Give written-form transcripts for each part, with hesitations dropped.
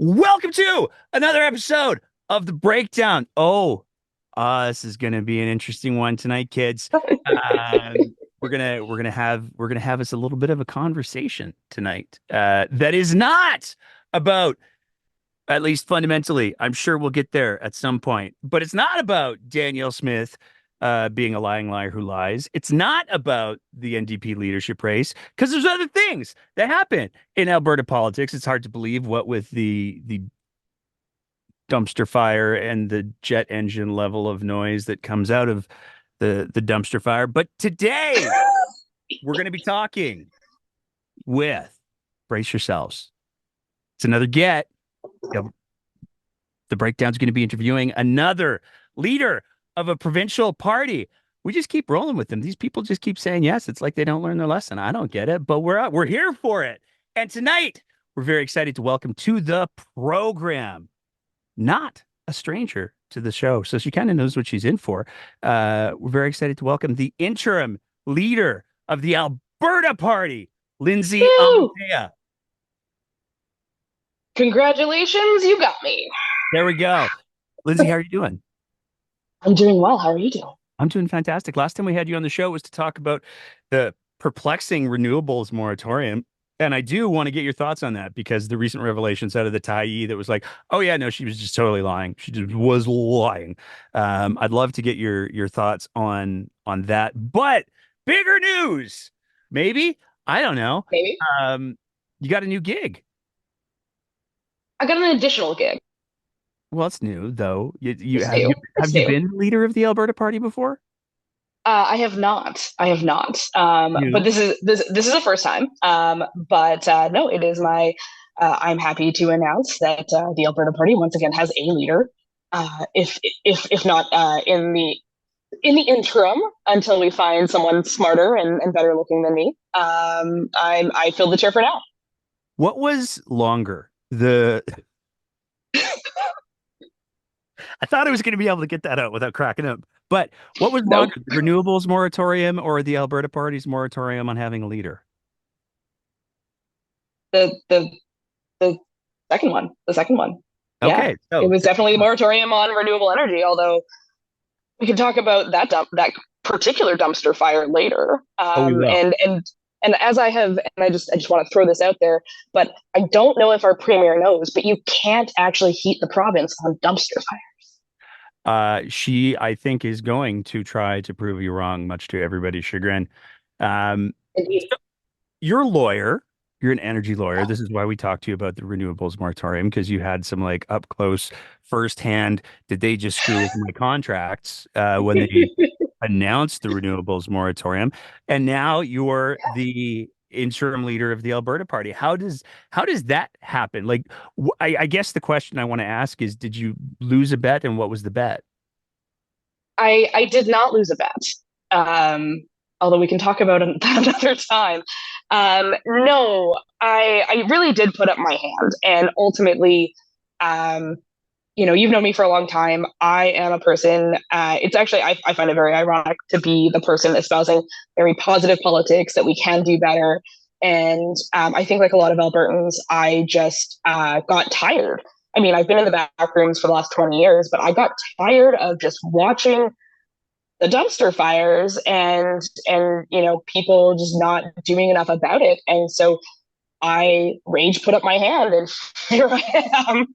Welcome to another episode of The Breakdown. This is gonna be an interesting one tonight, kids. We're gonna have us a little bit of a conversation tonight. That is not about, at least fundamentally, I'm sure we'll get there at some point, but it's not about Danielle Smith being a lying liar who lies. It's not about the NDP leadership race because there's other things that happen in Alberta politics. It's hard to believe what with the dumpster fire and the jet engine level of noise that comes out of the dumpster fire. But today we're going to be talking with, brace yourselves. It's another get. The Breakdown's going to be interviewing another leader of a provincial party. We just keep rolling with them. These people just keep saying yes. It's like they don't learn their lesson. I don't get it, but we're here for it. And tonight we're very excited to welcome to the program, not a stranger to the show, so she kind of knows what she's in for. We're very excited to welcome the interim leader of the Alberta Party, Lindsay Woo! Amantea. Congratulations, you got me. There we go. Lindsay, how are you doing? I'm doing well. How are you doing? I'm doing fantastic. Last time we had you on the show was to talk about the perplexing renewables moratorium. And I do want to get your thoughts on that because the recent revelations out of the Tyee that was like, oh yeah, no, she was just totally lying. She just was lying. I'd love to get your thoughts on that. But bigger news, maybe, I don't know. Maybe. Um, you got a new gig. I got an additional gig. Well, it's new though. You It's have new. you It's have you new. been leader of the Alberta Party before? I have not. I have not. But You. this is the first time. But no, it is my. I'm happy to announce that the Alberta Party once again has a leader. If not in the interim until we find someone smarter and better looking than me. I fill the chair for now. What was longer? The I thought I was going to be able to get that out without cracking up. But what was No, longer, the renewables moratorium or the Alberta Party's moratorium on having a leader? the the the second one. The second one. Yeah, Okay, it so was definitely a moratorium on renewable energy. Although we can talk about that particular dumpster fire later. oh, we will. And as I just want to throw this out there, but I don't know if our premier knows, but you can't actually heat the province on dumpster fire. She, I think, is going to try to prove you wrong, much to everybody's chagrin. Um, Indeed. you're a lawyer. You're an energy lawyer. This is why we talked to you about the renewables moratorium because you had some like up close, firsthand. Did they just screw with my contracts when they announced the renewables moratorium? And now you're the interim leader of the Alberta Party. How does that happen? Like, I guess the question I want to ask is, did you lose a bet, and what was the bet? I did not lose a bet. Um, Although we can talk about it another time. No, I really did put up my hand, and ultimately, um, you've known me for a long time. I am a person. It's actually I find it very ironic to be the person espousing very positive politics that we can do better. And I think, like a lot of Albertans, I just got tired. I mean, I've been in the back rooms for the last 20 years, but I got tired of just watching the dumpster fires and people just not doing enough about it. And so I rage put up my hand, and here I am.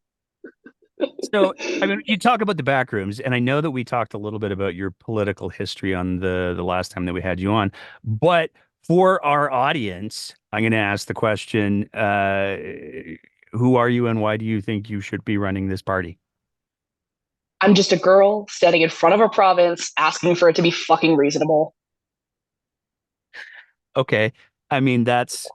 So, I mean, you talk about the back rooms, and I know that we talked a little bit about your political history on the last time that we had you on, but for our audience, I'm going to ask the question, who are you and why do you think you should be running this party? I'm just a girl standing in front of a province asking for it to be fucking reasonable. Okay. I mean, that's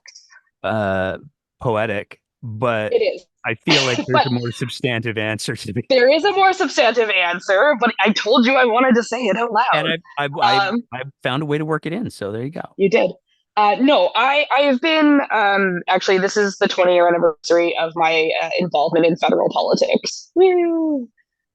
uh poetic, but It is. I feel like there's But a more substantive answer to me. there is a more substantive answer, but I told you I wanted to say it out And loud. I've found a way to work it in, so there you go. You did. No, I have been actually this is the 20-year anniversary of my involvement in federal politics. Woo!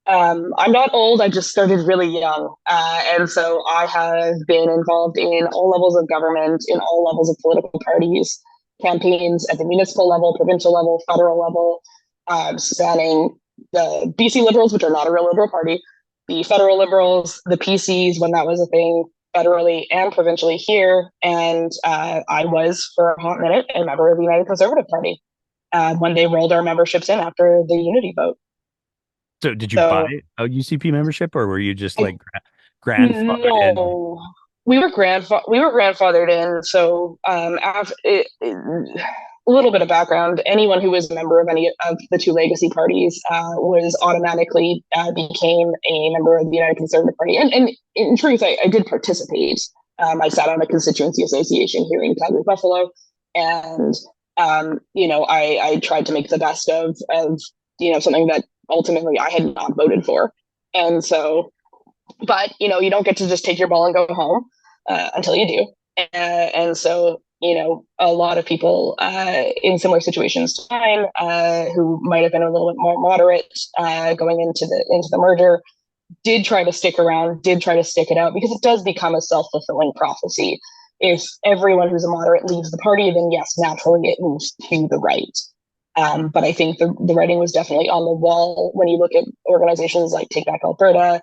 I'm not old. I just started really young, and so I have been involved in all levels of government, in all levels of political parties, campaigns at the municipal level, provincial level, federal level. spanning the BC Liberals, which are not a real Liberal party, the federal Liberals, the PCs when that was a thing federally and provincially here. And I was, for a hot minute, a member of the United Conservative Party when they rolled our memberships in after the unity vote. So did you buy So a UCP membership, or were you just I like grandfathered in? no, we were grandfathered in. So a little bit of background: anyone who was a member of any of the two legacy parties was automatically became a member of the United Conservative Party. And in truth, I did participate. I sat on a constituency association here in Calgary Buffalo, and I tried to make the best of something that ultimately I had not voted for, and so but you don't get to just take your ball and go home until you do. And so a lot of people in similar situations to mine who might have been a little bit more moderate going into the merger did try to stick around, did try to stick it out because it does become a self-fulfilling prophecy. If everyone who's a moderate leaves the party, then yes, naturally it moves to the right. But I think the writing was definitely on the wall when you look at organizations like Take Back Alberta,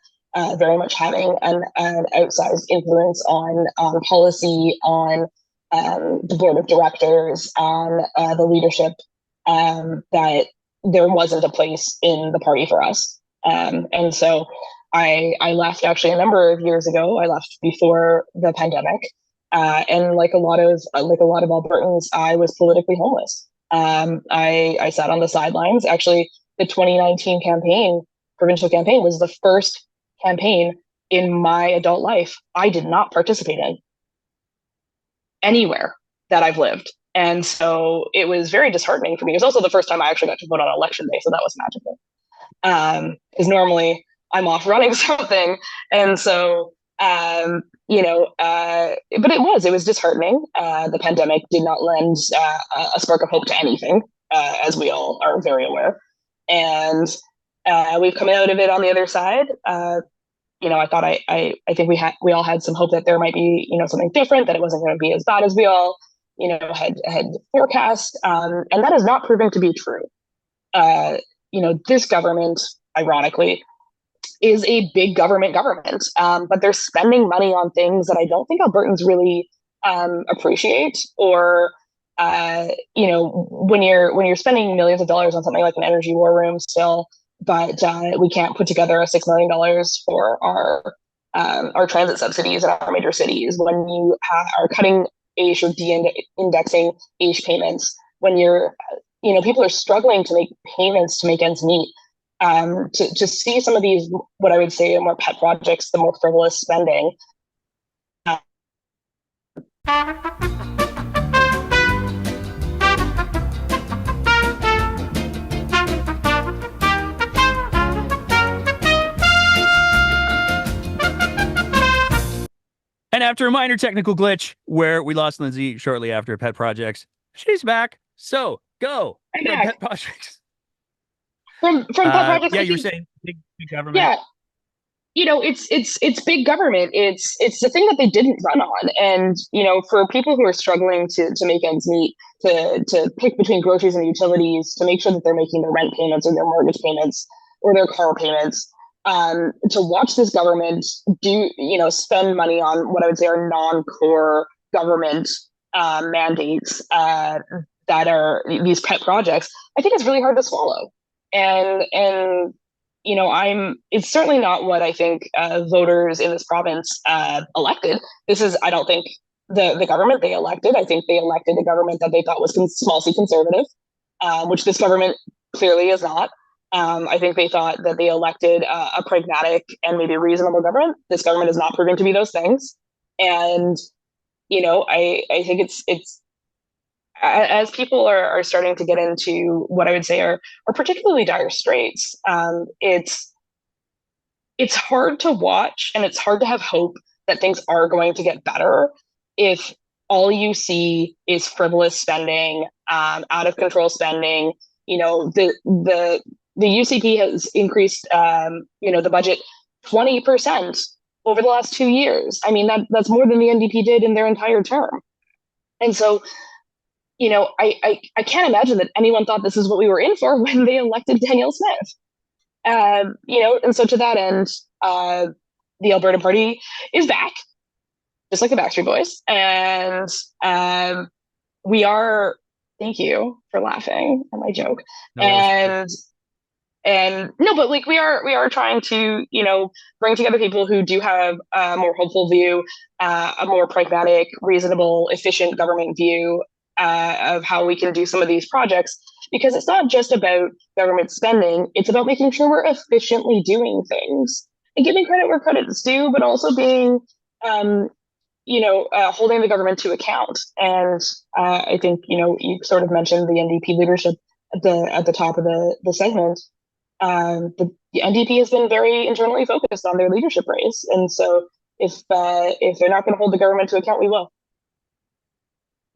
very much having an outsized influence on policy, on the board of directors, on the leadership, that there wasn't a place in the party for us. And so I left actually a number of years ago. I left before the pandemic. And like a lot of Albertans, I was politically homeless. I sat on the sidelines. Actually, the 2019 provincial campaign, was the first campaign in my adult life I did not participate in anywhere that I've lived. And so it was very disheartening for me. It was also the first time I actually got to vote on election day, so that was magical. Because normally I'm off running something, and so but it was disheartening. The pandemic did not lend a spark of hope to anything, as we all are very aware, and we've come out of it on the other side. I thought I think we all had some hope that there might be something different, that it wasn't going to be as bad as we all had forecast, and that is not proving to be true. This government, ironically, is a big government, but they're spending money on things that I don't think Albertans really appreciate. Or when you're spending millions of dollars on something like an energy war room still, but we can't put together a $6 million for our transit subsidies in our major cities. When you are cutting AISH or de-indexing AISH payments, when people are struggling to make payments to make ends meet. To see some of these, what I would say are more pet projects, the more frivolous spending. And after a minor technical glitch where we lost Lindsay shortly after pet projects, she's back. So go from pet projects. From pet projects. Yeah, you were saying big government. Yeah, it's big government. It's the thing that they didn't run on. And for people who are struggling to make ends meet, to pick between groceries and utilities, to make sure that they're making their rent payments or their mortgage payments or their car payments, to watch this government spend money on what I would say are non-core government mandates that are these pet projects, I think it's really hard to swallow. And it's certainly not what I think voters in this province elected. This is, I don't think, the government they elected. I think they elected a government that they thought was small c conservative, which this government clearly is not. I think they thought that they elected a pragmatic and maybe reasonable government. This government is not proving to be those things. And, I think it's as people are starting to get into what I would say are particularly dire straits. It's hard to watch, and it's hard to have hope that things are going to get better if all you see is frivolous spending, out of control spending. The UCP has increased the budget 20% over the last 2 years. I mean, that's more than the NDP did in their entire term. And so I can't imagine that anyone thought this is what we were in for when they elected Danielle Smith. And so to that end, uh, the Alberta Party is back, just like the Backstreet Boys, and um, we are. Thank you for laughing at my joke. No, that was great. And no, but like we are trying to bring together people who do have a more hopeful view, a more pragmatic, reasonable, efficient government view of how we can do some of these projects, because it's not just about government spending, it's about making sure we're efficiently doing things and giving credit where credit is due, but also being um, holding the government to account. And I think you sort of mentioned the NDP leadership at the top of the segment. The NDP has been very internally focused on their leadership race, and so if they're not going to hold the government to account, we will.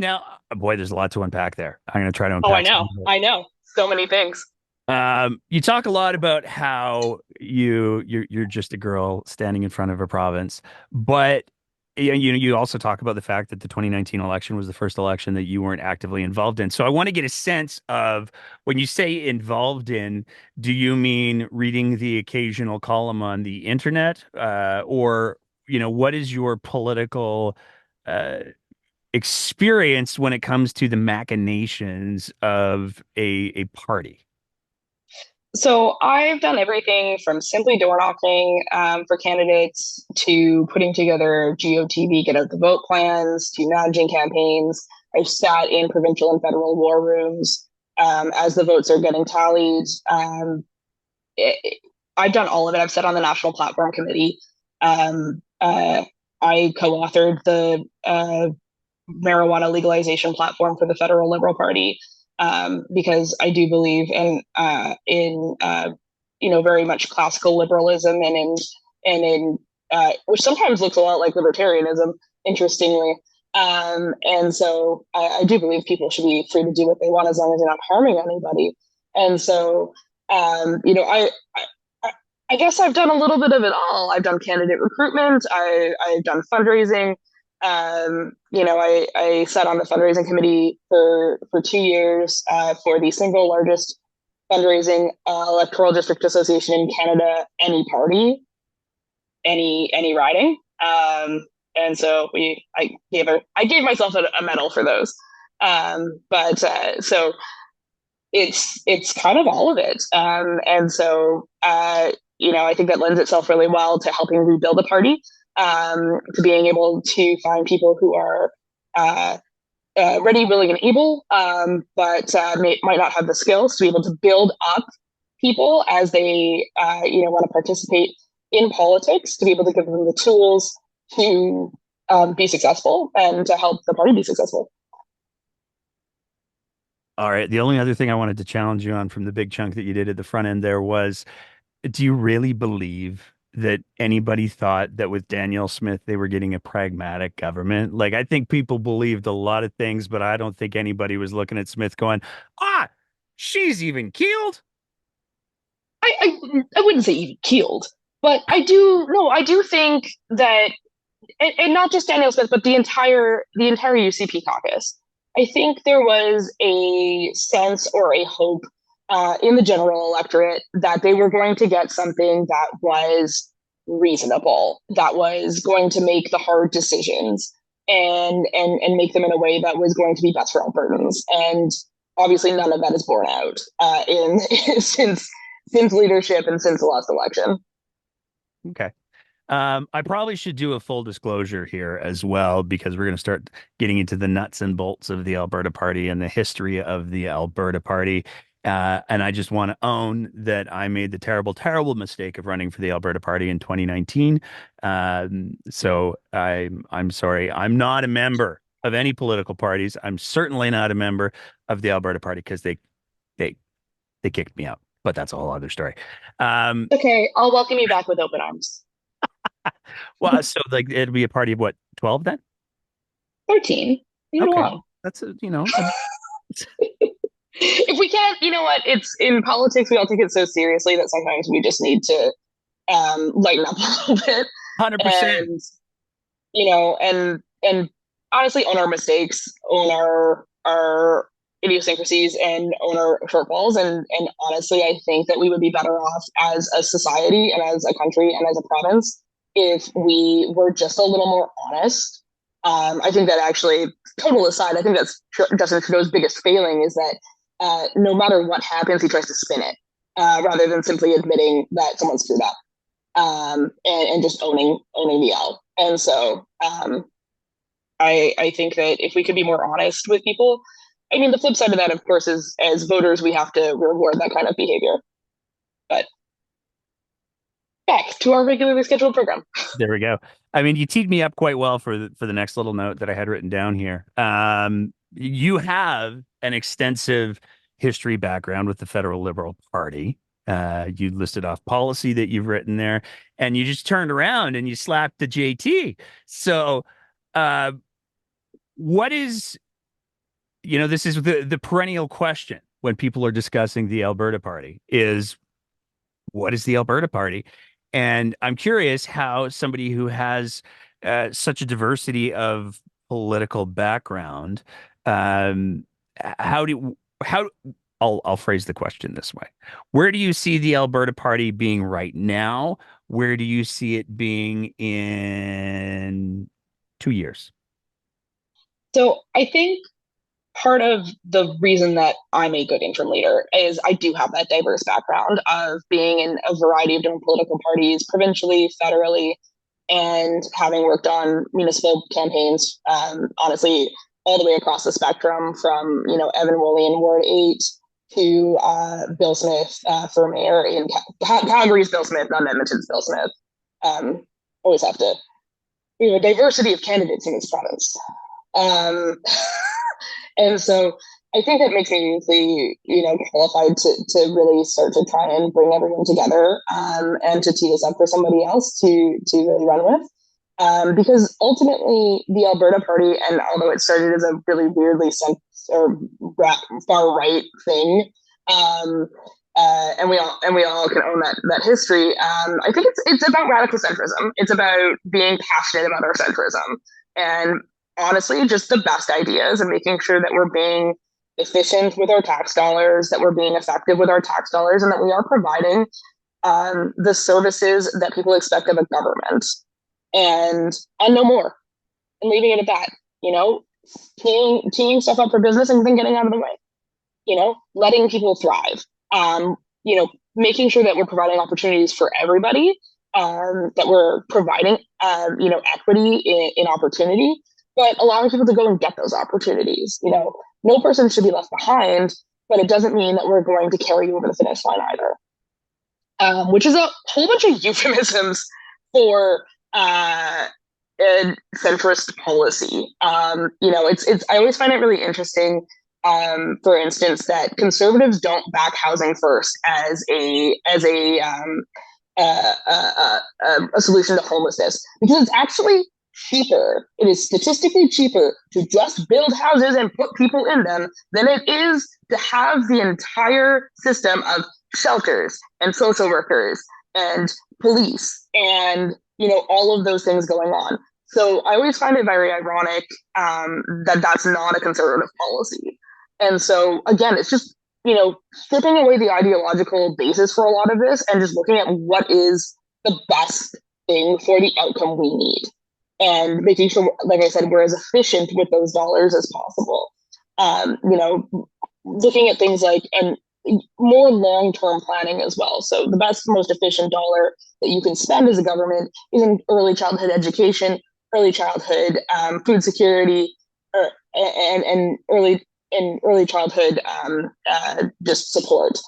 Now, boy, there's a lot to unpack there. I'm going to try to Oh, unpack some of it. I know, so many things. You talk a lot about how you're just a girl standing in front of a province, but you also talk about the fact that the 2019 election was the first election that you weren't actively involved in. So I want to get a sense of when you say involved in, do you mean reading the occasional column on the internet, or what is your political uh, experience when it comes to the machinations of a party? So I've done everything from simply door knocking for candidates to putting together GOTV get out the vote plans to managing campaigns. I've sat in provincial and federal war rooms as the votes are getting tallied. I've done all of it. I've sat on the national platform committee. Um, uh, I co-authored the marijuana legalization platform for the federal Liberal Party, because I do believe in very much classical liberalism and in which sometimes looks a lot like libertarianism, interestingly. And so I do believe people should be free to do what they want as long as they're not harming anybody. And so I I guess I've done a little bit of it all. I've done candidate recruitment. I've done fundraising. I sat on the fundraising committee for 2 years for the single largest fundraising electoral district association in Canada. Any party, any riding. And so I gave myself a medal for those. But so it's kind of all of it. And so I think that lends itself really well to helping rebuild a party, to being able to find people who are uh, ready, willing, and able, but might not have the skills to be able to build up people as they want to participate in politics, to be able to give them the tools to be successful and to help the party be successful. All right. The only other thing I wanted to challenge you on from the big chunk that you did at the front end there was, do you really believe that anybody thought that with Danielle Smith they were getting a pragmatic government? Like, I think people believed a lot of things, but I don't think anybody was looking at Smith going, ah, she's even keeled. I wouldn't say even keeled, but I do think that, and not just Daniel Smith, but the entire UCP caucus. I think there was a sense or a hope in the general electorate that they were going to get something that was reasonable, that was going to make the hard decisions and make them in a way that was going to be best for Albertans. And obviously, none of that is borne out in since leadership and since the last election. Okay. I probably should do a full disclosure here as well, because we're going to start getting into the nuts and bolts of the Alberta Party and the history of the Alberta Party. And I just want to own that I made the terrible, terrible mistake of running for the Alberta Party in 2019. So I'm sorry. I'm not a member of any political parties. I'm certainly not a member of the Alberta Party because they they kicked me out. But that's a whole other story. Um, Okay, I'll welcome you back with open arms. well, so like it'd be a party of what, 12 then? 13. Leave it Okay. alone. That's a If we can't, you know what? It's in politics, we all take it so seriously that sometimes we just need to lighten up a little bit 100%. and, and honestly own our mistakes, own our our idiosyncrasies and own our shortfalls. And honestly, I think that we would be better off as a society and as a country and as a province if we were just a little more honest. I think that actually, total aside, I think that's Justin Trudeau's biggest failing is that no matter what happens, he tries to spin it rather than simply admitting that someone screwed up and just owning the L. And so I think that if we could be more honest with people, I mean, the flip side of that, of course, is as voters, we have to reward that kind of behavior. But back to our regularly scheduled program. There we go. I mean, you teed me up quite well for the next little note that I had written down here. You have an extensive history background with the Federal Liberal Party. You listed off policy that you've written there, and you just turned around and you slapped the JT. So, uh, what is, this is the perennial question when people are discussing the Alberta Party is, what is the Alberta Party? And I'm curious how somebody who has such a diversity of political background, um, how I'll phrase the question this way. Where do you see the Alberta Party being right now? Where do you see it being in 2 years? So I think part of the reason that I'm a good interim leader is I do have that diverse background of being in a variety of different political parties, provincially, federally, and having worked on municipal campaigns, honestly, all the way across the spectrum from, Evan Woolley in Ward 8 to Bill Smith for mayor in Calgary's Bill Smith, not Edmonton's Bill Smith. Always have to, we have a diversity of candidates in this province. And so I think that makes me really, qualified to really start to try and bring everyone together and to tee this up for somebody else to really run with. Because ultimately, the Alberta Party, and although it started as a really weirdly far right thing, and we all can own that history. I think it's about radical centrism. It's about being passionate about our centrism, and honestly, just the best ideas and making sure that we're being efficient with our tax dollars, that we're being effective with our tax dollars, and that we are providing the services that people expect of a government, and no more, and leaving it at that. Teeing stuff up for business and then getting out of the way. Letting people thrive. Making sure that we're providing opportunities for everybody. That we're providing, equity in opportunity, but allowing people to go and get those opportunities. No person should be left behind, but it doesn't mean that we're going to carry you over the finish line either. Which is a whole bunch of euphemisms for centrist policy. It's I always find it really interesting. For instance, that conservatives don't back housing first as a solution to homelessness because it's actually cheaper. It is statistically cheaper to just build houses and put people in them than it is to have the entire system of shelters and social workers and police and all of those things going on. So I always find it very ironic that that's not a conservative policy. And so again, it's just stripping away the ideological basis for a lot of this and just looking at what is the best thing for the outcome we need. And making sure, like I said, we're as efficient with those dollars as possible. Looking at things like, and more long-term planning as well. So the best, most efficient dollar that you can spend as a government is in early childhood education, early childhood food security, and early childhood just support.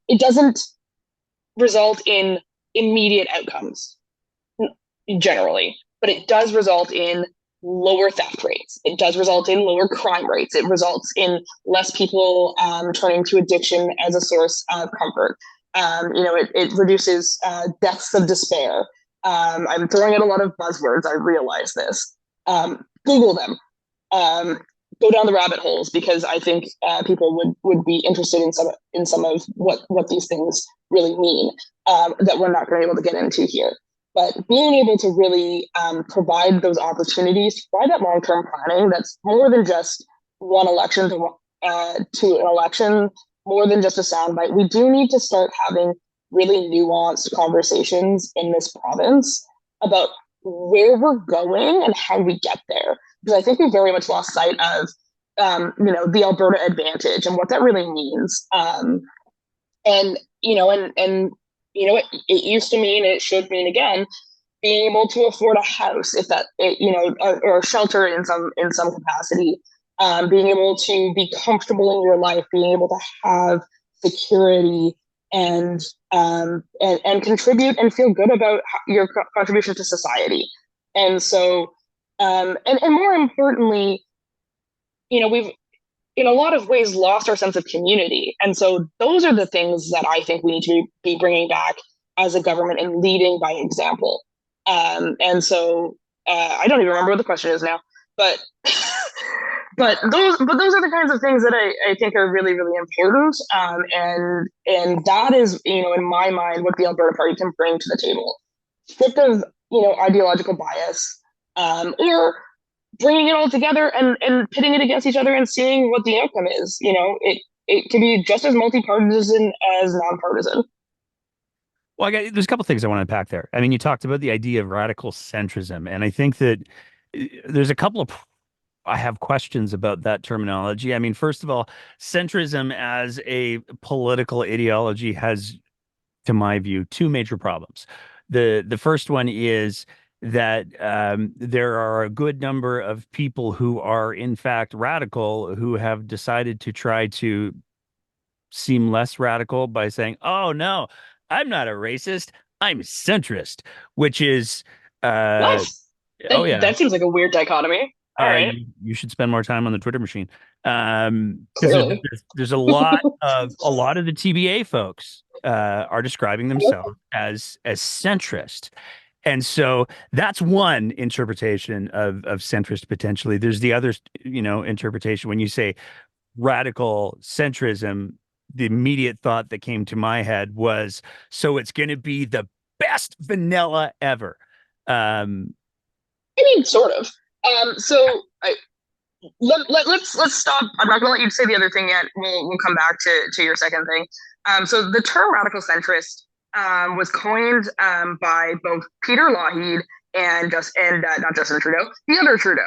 It doesn't result in immediate outcomes generally, but it does result in lower theft rates. It does result in lower crime rates. It results in less people turning to addiction as a source of comfort. It reduces deaths of despair. I'm throwing out a lot of buzzwords. I realize this. Google them. Go down the rabbit holes because I think people would be interested in some of what these things really mean that we're not going to be able to get into here. But being able to really provide those opportunities, provide that long-term planning that's more than just one election to an election more than just a soundbite. We do need to start having really nuanced conversations in this province about where we're going and how we get there. Because I think we very much lost sight of, the Alberta advantage and what that really means. And it used to mean, it should mean again, being able to afford a house, if that, or shelter in some capacity, being able to be comfortable in your life, being able to have security and contribute and feel good about your contribution to society. And so, and more importantly, we've in a lot of ways lost our sense of community. And so those are the things that I think we need to be bringing back as a government and leading by example. I don't even remember what the question is now, but those are the kinds of things that I think are really, really important. And that is, in my mind, what the Alberta Party can bring to the table. Stripped of, ideological bias, or bringing it all together and pitting it against each other and seeing what the outcome is. It can be just as multi-partisan as nonpartisan. Well, there's a couple things I want to unpack there. I mean, you talked about the idea of radical centrism, and I think that there's a couple of I have questions about that terminology. I mean, first of all, centrism as a political ideology has, to my view, two major problems. The first one is that there are a good number of people who are in fact radical who have decided to try to seem less radical by saying, "Oh no, I'm not a racist. I'm centrist," which is, What? oh That yeah, that seems like a weird dichotomy. All right, you should spend more time on the Twitter machine, because clearly. there's a lot of the TBA folks are describing themselves as centrist. And so that's one interpretation of centrist potentially. There's the other, interpretation when you say radical centrism. The immediate thought that came to my head was, so it's going to be the best vanilla ever. Um, I mean, sort of. So let's stop. I'm not going to let you say the other thing yet. We'll come back to your second thing. So the term radical centrist was coined by both Peter Lougheed and not Justin Trudeau, the other Trudeau,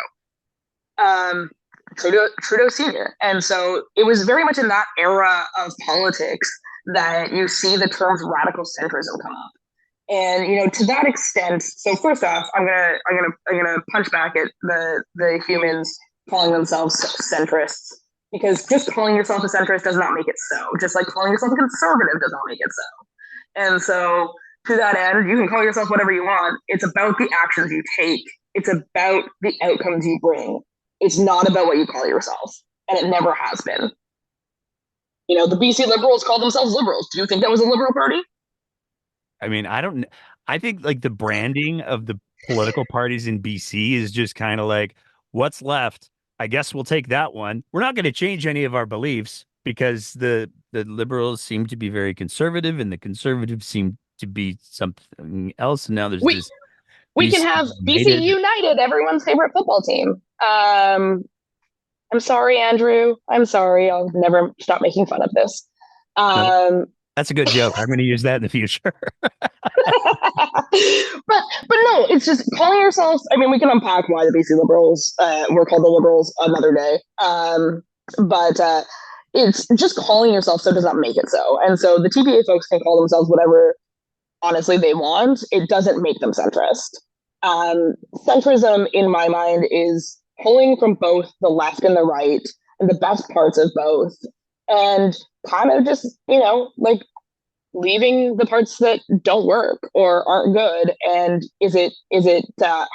um, Trudeau Senior. And so it was very much in that era of politics that you see the terms radical centrism come up. And to that extent, so first off, I'm gonna punch back at the humans calling themselves centrists, because just calling yourself a centrist does not make it so. Just like calling yourself a conservative does not make it so. And so to that end, you can call yourself whatever you want. It's about the actions you take. It's about the outcomes you bring. It's not about what you call yourself, and it never has been. The BC Liberals call themselves liberals. Do you think that was a liberal party? I mean, I don't. I think like the branding of the political parties in BC is just kind of like, what's left? I guess we'll take that one. We're not going to change any of our beliefs because the liberals seem to be very conservative, and the conservatives seem to be something else. And now there's We this we can BC have BC United. United, everyone's favorite football team. I'm sorry, Andrew. I'm sorry. I'll never stop making fun of this. No, Um, that's a good joke. I'm going to use that in the future. but no, it's just calling yourself. I mean, we can unpack why the BC Liberals were called the Liberals another day. But it's just calling yourself so does not make it so. And so the TPA folks can call themselves whatever honestly they want. It doesn't make them centrist. Centrism, in my mind, is pulling from both the left and the right and the best parts of both, and kind of just like leaving the parts that don't work or aren't good. And is it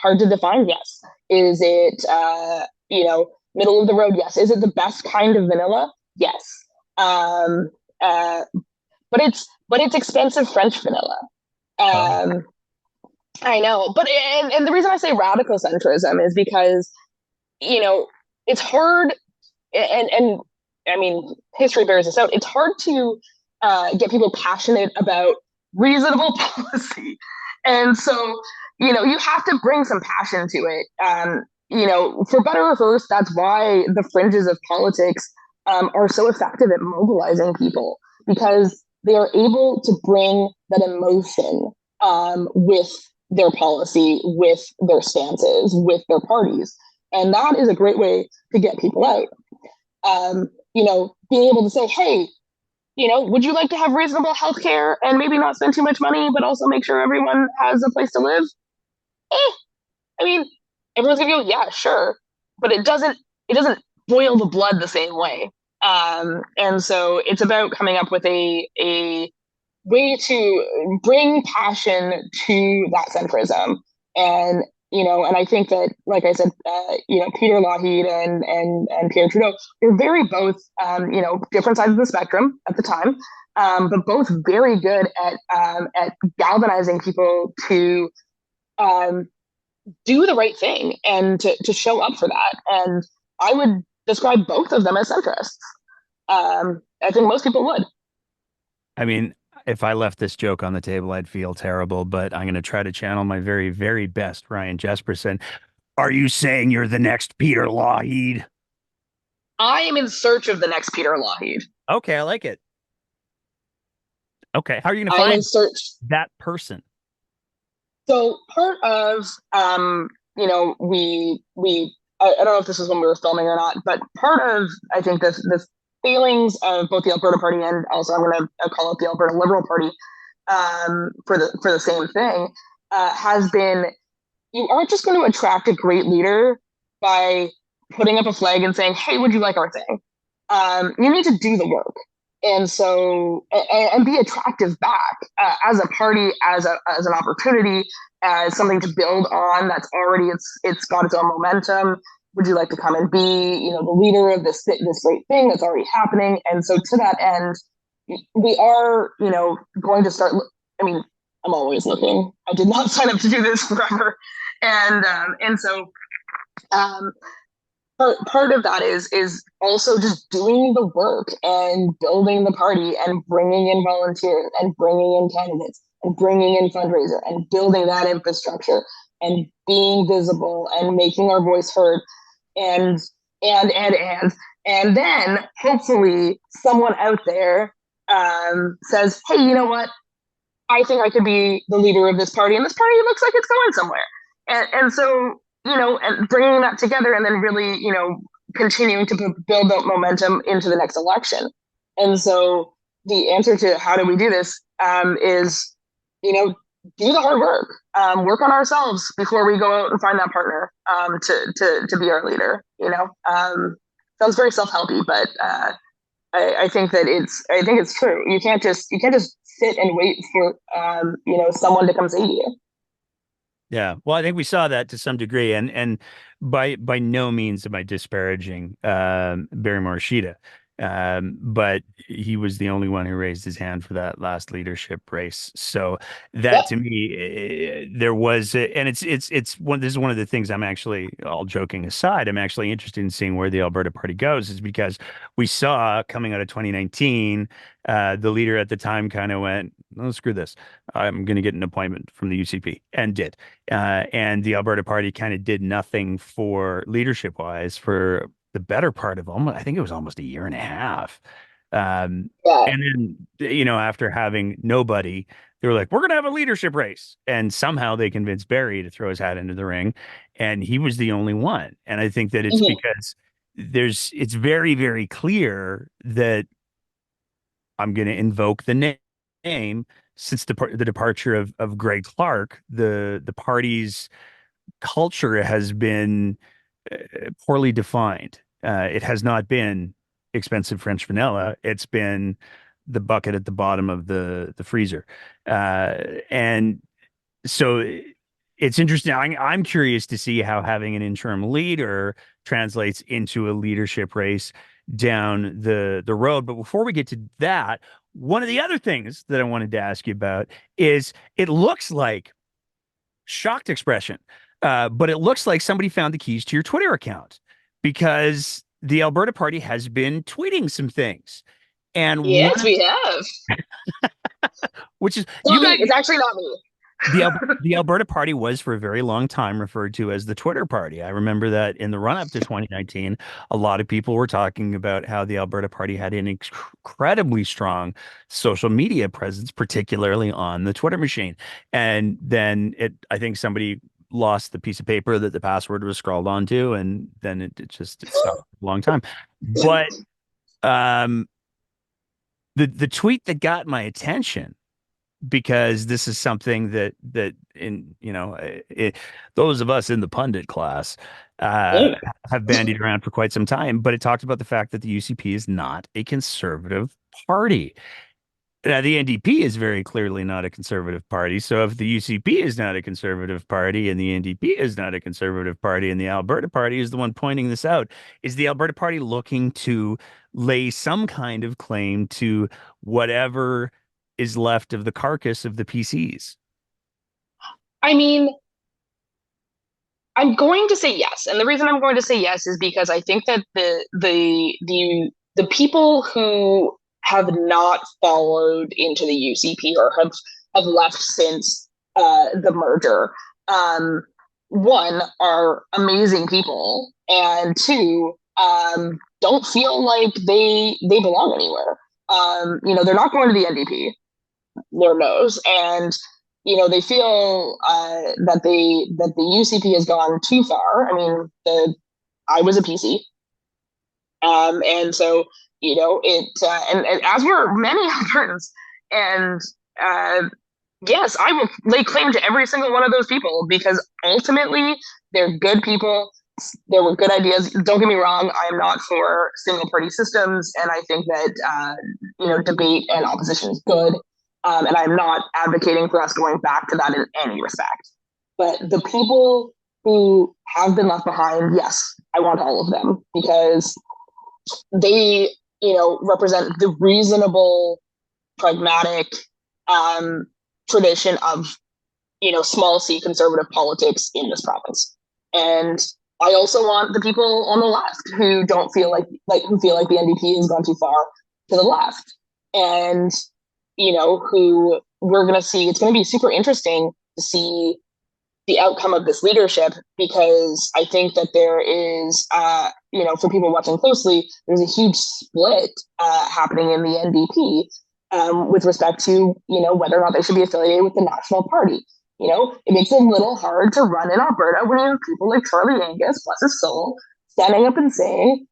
hard to define? Yes. Is it middle of the road? Yes. Is it the best kind of vanilla? Yes. Um, uh, but it's expensive French vanilla. Oh. Um, I know, but and the reason I say radical centrism is because you know it's hard, and I mean history bears this out. It's hard to get people passionate about reasonable policy, and so you have to bring some passion to it. for better or for worse, that's why the fringes of politics are so effective at mobilizing people because they are able to bring that emotion with their policy, with their stances, with their parties. And that is a great way to get people out. Being able to say, hey, would you like to have reasonable health care and maybe not spend too much money, but also make sure everyone has a place to live? Eh, I mean, everyone's gonna go, yeah, sure, but it doesn't boil the blood the same way. And so it's about coming up with a way to bring passion to that centrism. And and I think that, like I said, Peter Lougheed and Pierre Trudeau were very both, different sides of the spectrum at the time, but both very good at galvanizing people to um, do the right thing and to show up for that. And I would describe both of them as centrists. I think most people would. I mean, if I left this joke on the table, I'd feel terrible, but I'm going to try to channel my very, very best, Ryan Jesperson. Are you saying you're the next Peter Lougheed? I am in search of the next Peter Lougheed. Okay, I like it. Okay, how are you going to I'm in find search. that person? So part of I don't know if this is when we were filming or not, but part of I think this failings of both the Alberta Party and also I'm going to call it the Alberta Liberal Party for the same thing has been you aren't just going to attract a great leader by putting up a flag and saying, "Hey, would you like our thing?" You need to do the work, and so and be attractive back as a party, as an opportunity, as something to build on. That's already it's got its own momentum. Would you like to come and be, the leader of this great thing that's already happening? And so to that end, we are, going to start. I mean, I'm always looking. I did not sign up to do this forever, and so um, part of that is also just doing the work and building the party and bringing in volunteers and bringing in candidates and bringing in fundraiser and building that infrastructure and being visible and making our voice heard and and then hopefully someone out there says, hey, you know what, I think I could be the leader of this party, and this party looks like it's going somewhere. And so, and bringing that together and then really, continuing to build that momentum into the next election. And so the answer to how do we do this is, do the hard work, work on ourselves before we go out and find that partner to be our leader. Sounds very self-helpy, but I think that I think it's true. You can't just sit and wait for someone to come save you. Yeah. Well, I think we saw that to some degree, and by no means am I disparaging Barry Morishita. But he was the only one who raised his hand for that last leadership race. So that Yep. to me, there was, and it's one. This is one of the things I'm actually, all joking aside, I'm actually interested in seeing where the Alberta Party goes, is because we saw coming out of 2019, the leader at the time kind of went, "Oh, screw this. I'm going to get an appointment from the UCP," and did. And the Alberta Party kind of did nothing for leadership wise for the better part of almost, I think it was almost a year and a half. Yeah. And then, after having nobody, they were like, we're going to have a leadership race. And somehow they convinced Barry to throw his hat into the ring. And he was the only one. And I think that it's Mhm. because it's very, very clear that I'm going to invoke the name since the departure of Greg Clark, the party's culture has been poorly defined. It has not been expensive French vanilla. It's been the bucket at the bottom of the freezer. And so it's interesting. I'm curious to see how having an interim leader translates into a leadership race down the road. But before we get to that, one of the other things that I wanted to ask you about is it looks like shocked expression. But it looks like somebody found the keys to your Twitter account because the Alberta Party has been tweeting some things. And Yes, we have. which is you Not guys, me. It's actually not me. The Alberta Party was for a very long time referred to as the Twitter Party. I remember that in the run up to 2019, a lot of people were talking about how the Alberta Party had an incredibly strong social media presence, particularly on the Twitter machine. And then I think somebody lost the piece of paper that the password was scrawled onto, and then it stopped for a long time. But um, the tweet that got my attention, because this is something that in those of us in the pundit class uh Mm. have bandied around for quite some time, but it talked about the fact that the UCP is not a conservative party. Now, the NDP is very clearly not a conservative party. So if the UCP is not a conservative party and the NDP is not a conservative party and the Alberta Party is the one pointing this out, is the Alberta Party looking to lay some kind of claim to whatever is left of the carcass of the PCs? I mean, I'm going to say yes, and the reason I'm going to say yes is because I think that the people who have not followed into the UCP or have left since the merger, um, one are amazing people, and two, don't feel like they belong anywhere. They're not going to the NDP, Lord knows, and they feel that the UCP has gone too far. I mean, the I was a PC, and so and as were many Albertans, and uh, yes, I will lay claim to every single one of those people because ultimately they're good people. There were good ideas. Don't get me wrong. I am not for single party systems, and I think that debate and opposition is good. And I'm not advocating for us going back to that in any respect. But the people who have been left behind, yes, I want all of them because they, represent the reasonable, pragmatic um, tradition of small c conservative politics in this province. And I also want the people on the left who don't feel who feel like the NDP has gone too far to the left, and who we're going to see. It's going to be super interesting to see the outcome of this leadership because I think that there is, for people watching closely, there's a huge split happening in the NDP with respect to, whether or not they should be affiliated with the National Party. It makes it a little hard to run in Alberta when you have people like Charlie Angus, bless his soul, standing up and saying,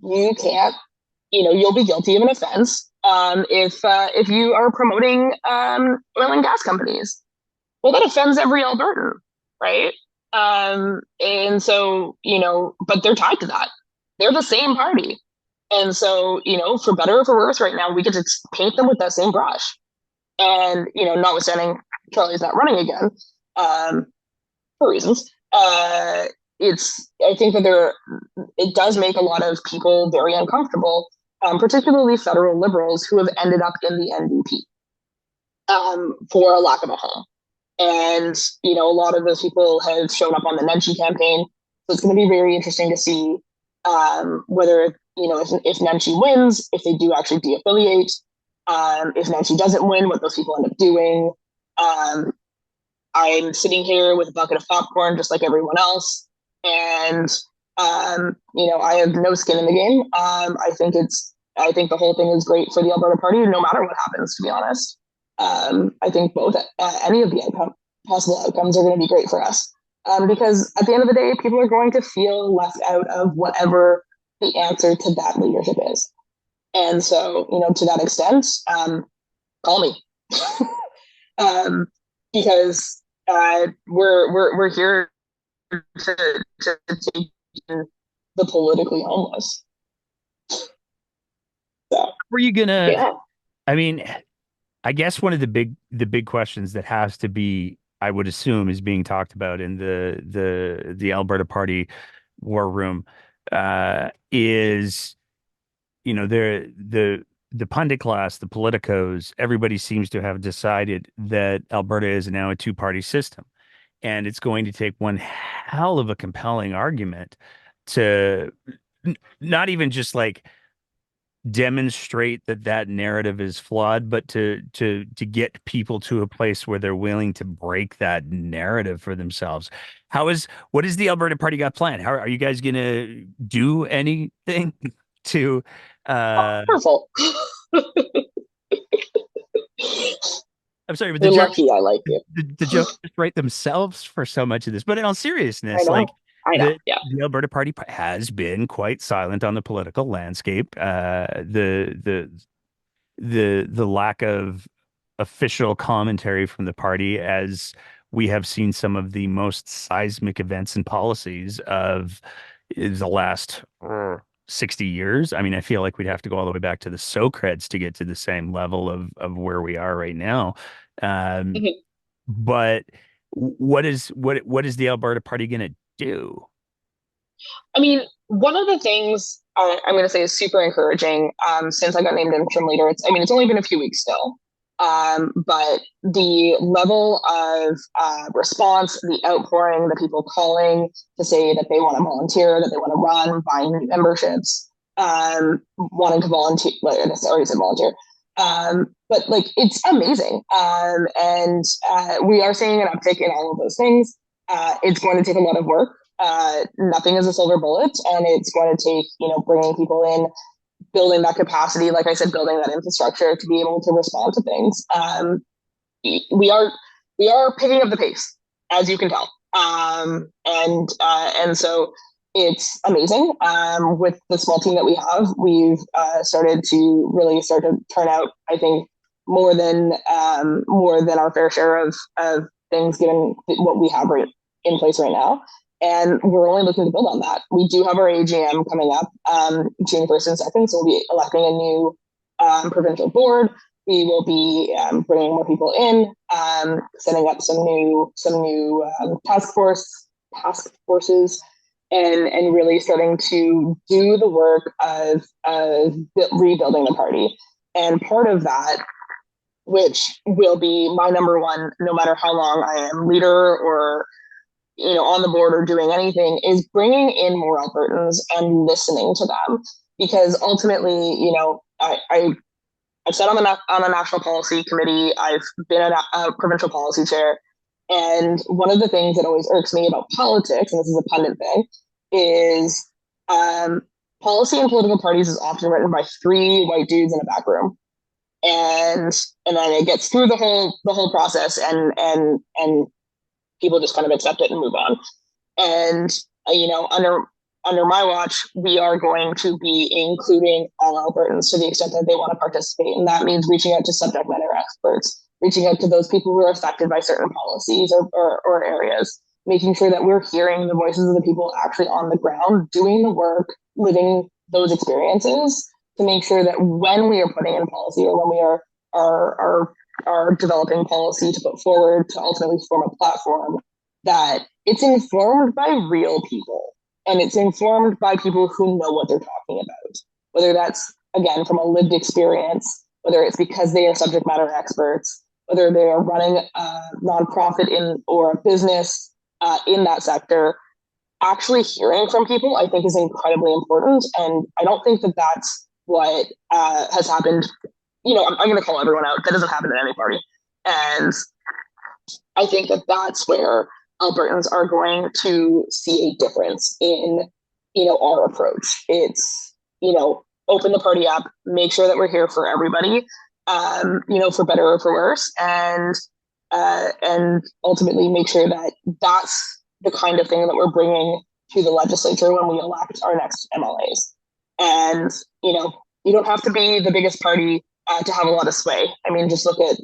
you can't, you'll be guilty of an offense if you are promoting oil and gas companies. Well, that offends every Albertan, right? And so, but they're tied to that. They're the same party. And so, for better or for worse, right now, we get to paint them with that same brush. And, notwithstanding Charlie's not running again, for reasons, I think that it does make a lot of people very uncomfortable, particularly federal liberals who have ended up in the NDP for a lack of a home. And, a lot of those people have shown up on the Nenshi campaign. So it's going to be very interesting to see whether, if Nenshi wins, if they do actually de-affiliate, if Nenshi doesn't win, what those people end up doing. I'm sitting here with a bucket of popcorn, just like everyone else. And, I have no skin in the game. I think the whole thing is great for the Alberta Party, no matter what happens, to be honest. I think both any of the possible outcomes are going to be great for us because at the end of the day, people are going to feel left out of whatever the answer to that leadership is. And so, to that extent, call me because we're here to take the politically homeless. So, Were you gonna? yeah. I mean, I guess one of the big questions that has to be, I would assume, is being talked about in the Alberta Party war room, is the pundit class, the politicos, everybody seems to have decided that Alberta is now a two-party system, and it's going to take one hell of a compelling argument to not even just like demonstrate that that narrative is flawed, but to get people to a place where they're willing to break that narrative for themselves. What is the Alberta Party got planned? How are you guys gonna do anything to uh Wonderful. I'm sorry, but You're lucky I like you. the jokes just write themselves for so much of this. But in all I seriousness, like know. I know. Yeah. the Alberta Party has been quite silent on the political landscape. The lack of official commentary from the party, as we have seen some of the most seismic events and policies of the last 60 years. I mean, I feel like we'd have to go all the way back to the Socreds to get to the same level of where we are right now. Um, Mhm. but what is the Alberta Party going to do? I mean, one of the things I'm going to say is super encouraging since I got named interim leader. I mean, it's only been a few weeks still, but the level of response, the outpouring, the people calling to say that they want to volunteer, that they want to run, buying memberships, wanting to volunteer. Like, I already said volunteer. But like it's amazing, and we are seeing an uptick in all of those things. It's going to take a lot of work. Nothing is a silver bullet, and it's going to take bringing people in, building that capacity, like I said, building that infrastructure to be able to respond to things. We are picking up the pace, as you can tell, and so it's amazing. With the small team that we have, we've started to really start to turn out, I think, more than our fair share of things, given what we have right in place right now. And we're only looking to build on that. We do have our AGM coming up June 1st and 2nd, so we'll be electing a new provincial board. We will be bringing more people in, setting up some new task forces, and really starting to do the work of rebuilding the party. And part of that, which will be my number one, no matter how long I am leader or on the board or doing anything, is bringing in more Albertans and listening to them. Because ultimately, I've sat on a national policy committee. I've been a provincial policy chair. And one of the things that always irks me about politics, and this is a pundit thing, is um, policy and political parties is often written by three white dudes in a back room. And then it gets through the whole process, and people just kind of accept it and move on. And under my watch, we are going to be including all Albertans to the extent that they want to participate, and that means reaching out to subject matter experts, reaching out to those people who are affected by certain policies or areas, making sure that we're hearing the voices of the people actually on the ground, doing the work, living those experiences, to make sure that when we are putting in policy or when we are developing policy to put forward to ultimately form a platform, that it's informed by real people, and it's informed by people who know what they're talking about, whether that's again from a lived experience, whether it's because they are subject matter experts, whether they are running a nonprofit in or a business in that sector. Actually hearing from people, I think, is incredibly important, and I don't think that that's what has happened. I'm going to call everyone out. That doesn't happen in any party. And I think that that's where Albertans are going to see a difference in, our approach. It's, open the party up, make sure that we're here for everybody, for better or for worse. And ultimately make sure that that's the kind of thing that we're bringing to the legislature when we elect our next MLAs. And, you don't have to be the biggest party to have a lot of sway. I mean, just look at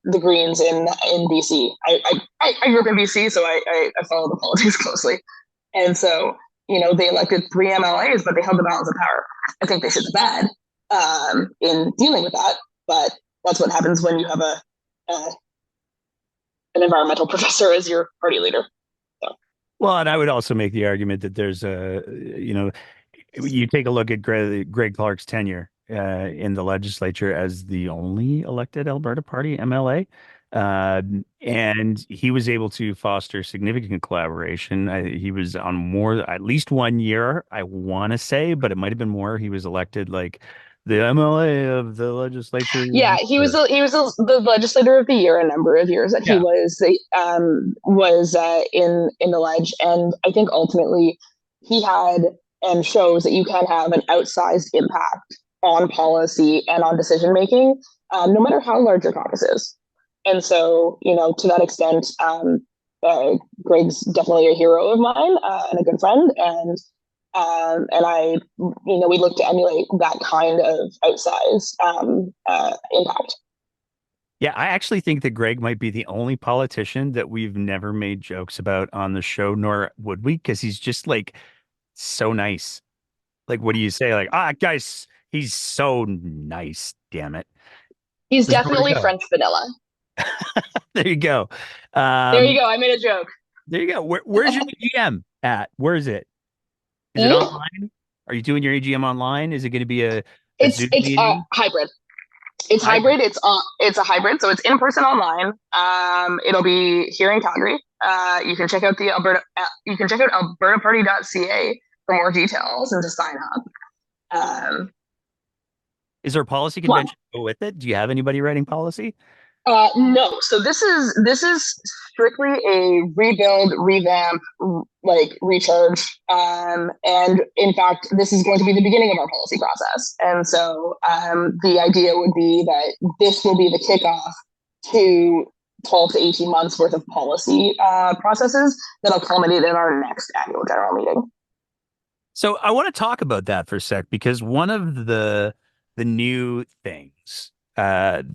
the Greens in BC. I grew up in BC, so I follow the politics closely. And so, they elected 3 MLAs, but they held the balance of power. I think they should have bad in dealing with that, but that's what happens when you have an environmental professor as your party leader. So. Well, and I would also make the argument that you take a look at Greg Clark's tenure in the legislature as the only elected Alberta Party MLA. And he was able to foster significant collaboration. He was on more, at least 1 year, I want to say, but it might have been more. He was elected like the MLA of the legislature. Yeah, the legislator of the year a number of years that he Yeah. was in the ledge, and I think ultimately he had and shows that you can have an outsized impact on policy and on decision making, no matter how large your caucus is. And so, to that extent, Greg's definitely a hero of mine, and a good friend, and we look to emulate that kind of outsized impact. Yeah, I actually think that Greg might be the only politician that we've never made jokes about on the show, nor would we, because he's just like so nice. Like, what do you say? Like, guys, he's so nice. Damn it. He's There's more to definitely go. French vanilla. There you go. There you Um, go. I made a joke. there you go. Where's your AGM at? Where is it? Is it Mm? online? Are you doing your AGM online? Is it going to be a It's Zoom it's meeting? hybrid. It's Hybrid. hybrid. It's a hybrid, so it's in person online. It'll be here in Calgary. You can check out the Alberta. You can check out albertaparty.ca for more details and to sign up. Um, Is there a policy Come on. convention to go with it? Do you have anybody writing policy? No. So this is strictly a rebuild, revamp, like recharge. And in fact, this is going to be the beginning of our policy process. And so the idea would be that this will be the kickoff to 12 to 18 months worth of policy processes that'll culminate in our next annual general meeting. So I want to talk about that for a sec because one of the new things that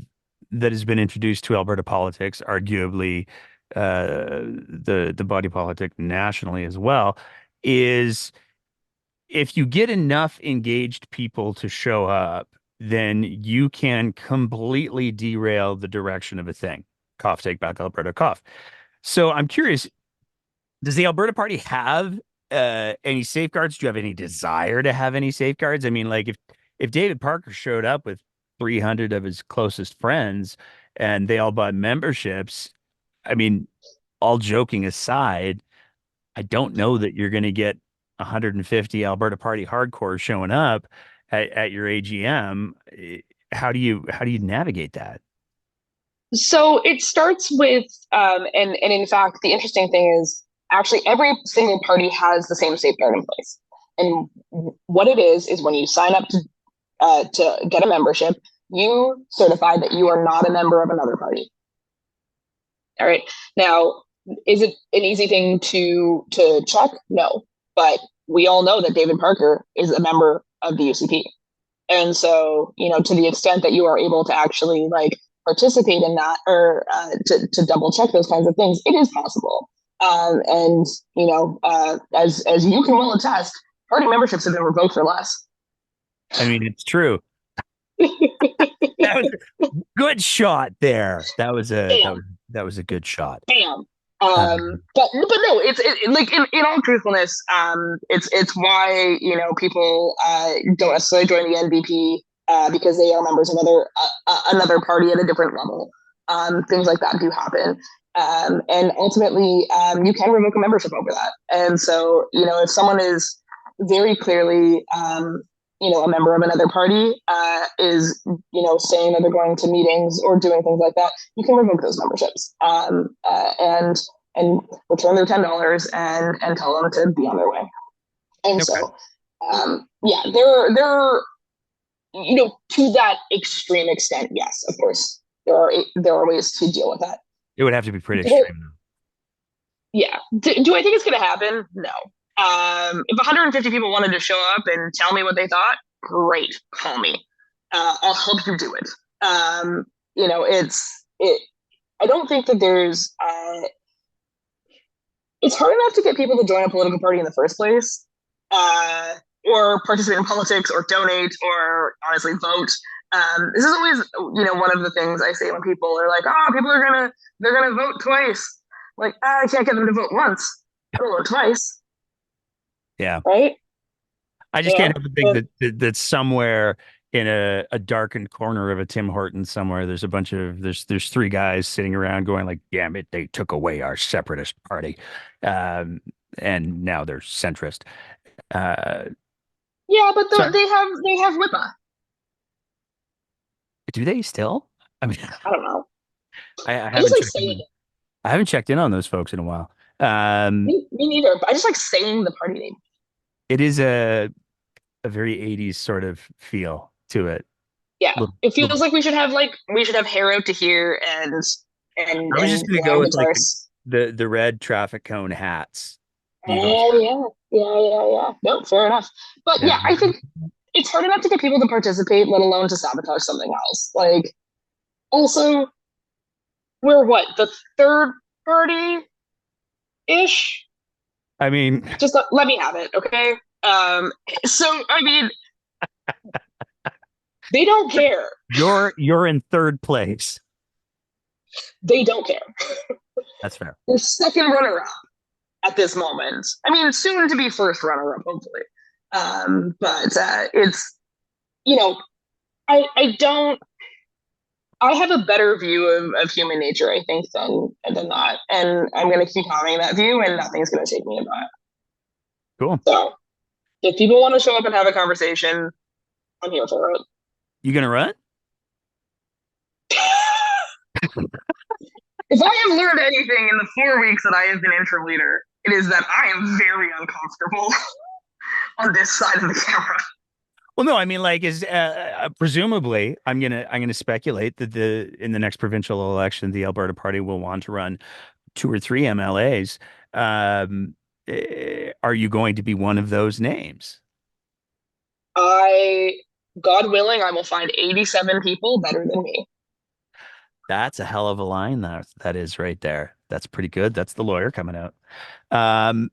has been introduced to Alberta politics, arguably the body politic nationally as well, is if you get enough engaged people to show up, then you can completely derail the direction of a thing. Cough, take back Alberta, cough. So I'm curious, does the Alberta Party have any safeguards? Do you have any desire to have any safeguards? I mean, like if David Parker showed up with 300 of his closest friends and they all bought memberships, I mean, all joking aside, I don't know that you're going to get 150 Alberta Party hardcore showing up at your AGM. How do you navigate that? So it starts with, and in fact, the interesting thing is actually every single party has the same safeguard in place. And what it is when you sign up to get a membership, you certify that you are not a member of another party. All right. Now, is it an easy thing to check? No, but we all know that David Parker is a member of the UCP. And so, to the extent that you are able to actually like participate in that or to double check those kinds of things, it is possible. And as you can well attest, party memberships have been revoked for less. I mean, it's true. That was a good shot there. Bam, That was a good shot. bam. Um, But no, like in all truthfulness, it's why people don't necessarily join the NDP because they are members of another party at a different level. Things like that do happen. And ultimately, you can revoke a membership over that. And so, if someone is very clearly, a member of another party is, saying that they're going to meetings or doing things like that, you can revoke those memberships and return their $10 and tell them to be on their way. And okay. so, yeah, there are to that extreme extent, yes, of course, there are ways to deal with that. It would have to be pretty Do I, extreme, though. yeah. Do I think it's going to happen? No. If 150 people wanted to show up and tell me what they thought, great, call me. I'll help you do it. It's it. I don't think that there's. It's hard enough to get people to join a political party in the first place, or participate in politics, or donate, or honestly vote. This is always, one of the things I say when people are like, "Oh, people they're gonna vote twice." Like, I can't get them to vote once. I don't vote twice, Yeah. right? I just You can't know, help but think but that somewhere in a darkened corner of a Tim Hortons somewhere. There's a bunch of there's three guys sitting around going like, "Damn it, they took away our separatist party," um, and now they're centrist. Uh, Yeah, but so they have WIPA. do they still? I mean, I don't know. I I just haven't like checked saying in. it. I haven't checked in on those folks in a while. Um, Me neither. But I just like saying the party name. it is a very 80s sort of feel to it. Yeah, Little, it little. feels like we should have hair out to here I was just and gonna go round with like guitars. the red traffic cone hats, Eagles Oh hat. yeah, yeah, yeah, yeah. No, fair enough. But Yeah. yeah, I think it's hard enough to get people to participate, let alone to sabotage something else. Like, also, we're what, the third party ish? I mean, Just let me have it, okay? Um, so I mean, they don't care. you're in third place. They don't care. That's fair. We're second runner up at this moment. I mean, soon to be first runner up, hopefully. But it's you know, I don't. I have a better view of human nature, I think, than that, and I'm going to keep having that view, and nothing's going to take me about it. Cool. So, if people want to show up and have a conversation, I'm here for it. You gonna run? If I have learned anything in the 4 weeks that I have been intro leader, it is that I am very uncomfortable on this side of the camera. Well, no, I mean, like, is presumably, I'm gonna speculate that the in the next provincial election, the Alberta Party will want to run two or three MLAs. Are you going to be one of those names? I, God willing, I will find 87 people better than me. That's a hell of a line that is right there. That's pretty good. That's the lawyer coming out. Um,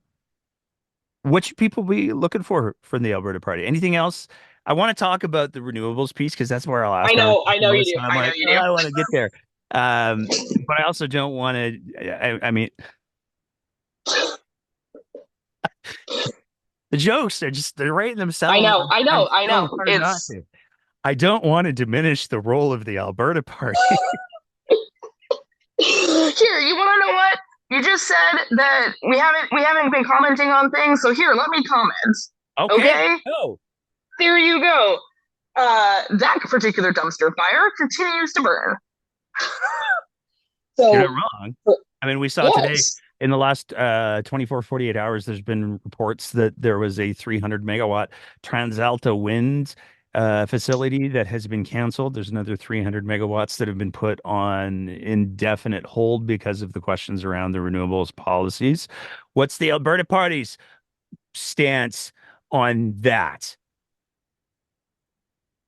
what should people be looking for from the Alberta Party? Anything else? I want to talk about the renewables piece because that's where I'll ask our I know you most. do. And I'm I know like, you oh, do. I want to get there. But I also don't want to. I mean, the jokes are just they're writing I themselves. know, I I'm know, I so know. hard not It's to. I don't want to diminish the role of the Alberta Party. here. You want to know what? You just said that we haven't been commenting on things, so here, let me comment. Okay. Okay, Oh, there you go. That particular dumpster fire continues to burn. you're not So wrong. I mean, we saw today yes, in the last 24, 48 hours, there's been reports that there was a 300 megawatt TransAlta wind facility that has been canceled. There's another 300 megawatts that have been put on indefinite hold because of the questions around the renewables policies. What's the Alberta Party's stance on that?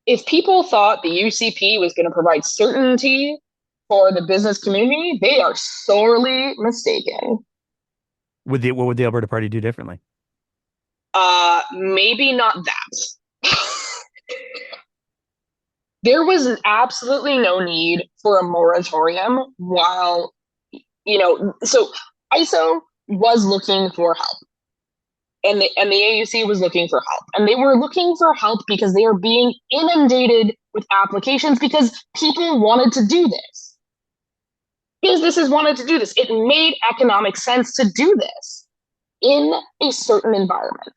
if people thought the UCP was going to provide certainty for the business community, they are sorely mistaken. What would the Alberta Party do differently? Maybe not that. There was absolutely no need for a moratorium while, so ISO was looking for help, and the AUC was looking for help, and they were looking for help because they were being inundated with applications because people wanted to do this. Businesses wanted to do this. It made economic sense to do this in a certain environment.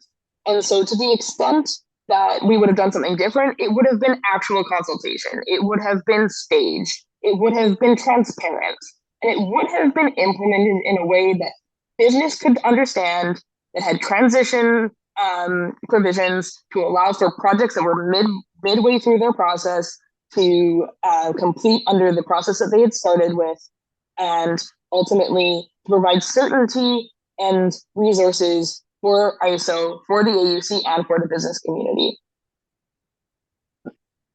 And so, to the extent that we would have done something different, it would have been actual consultation. It would have been staged. It would have been transparent. And it would have been implemented in a way that business could understand, that had transition provisions to allow for projects that were midway through their process to complete under the process that they had started with, and ultimately provide certainty and resources for ISO, for the AUC, and for the business community.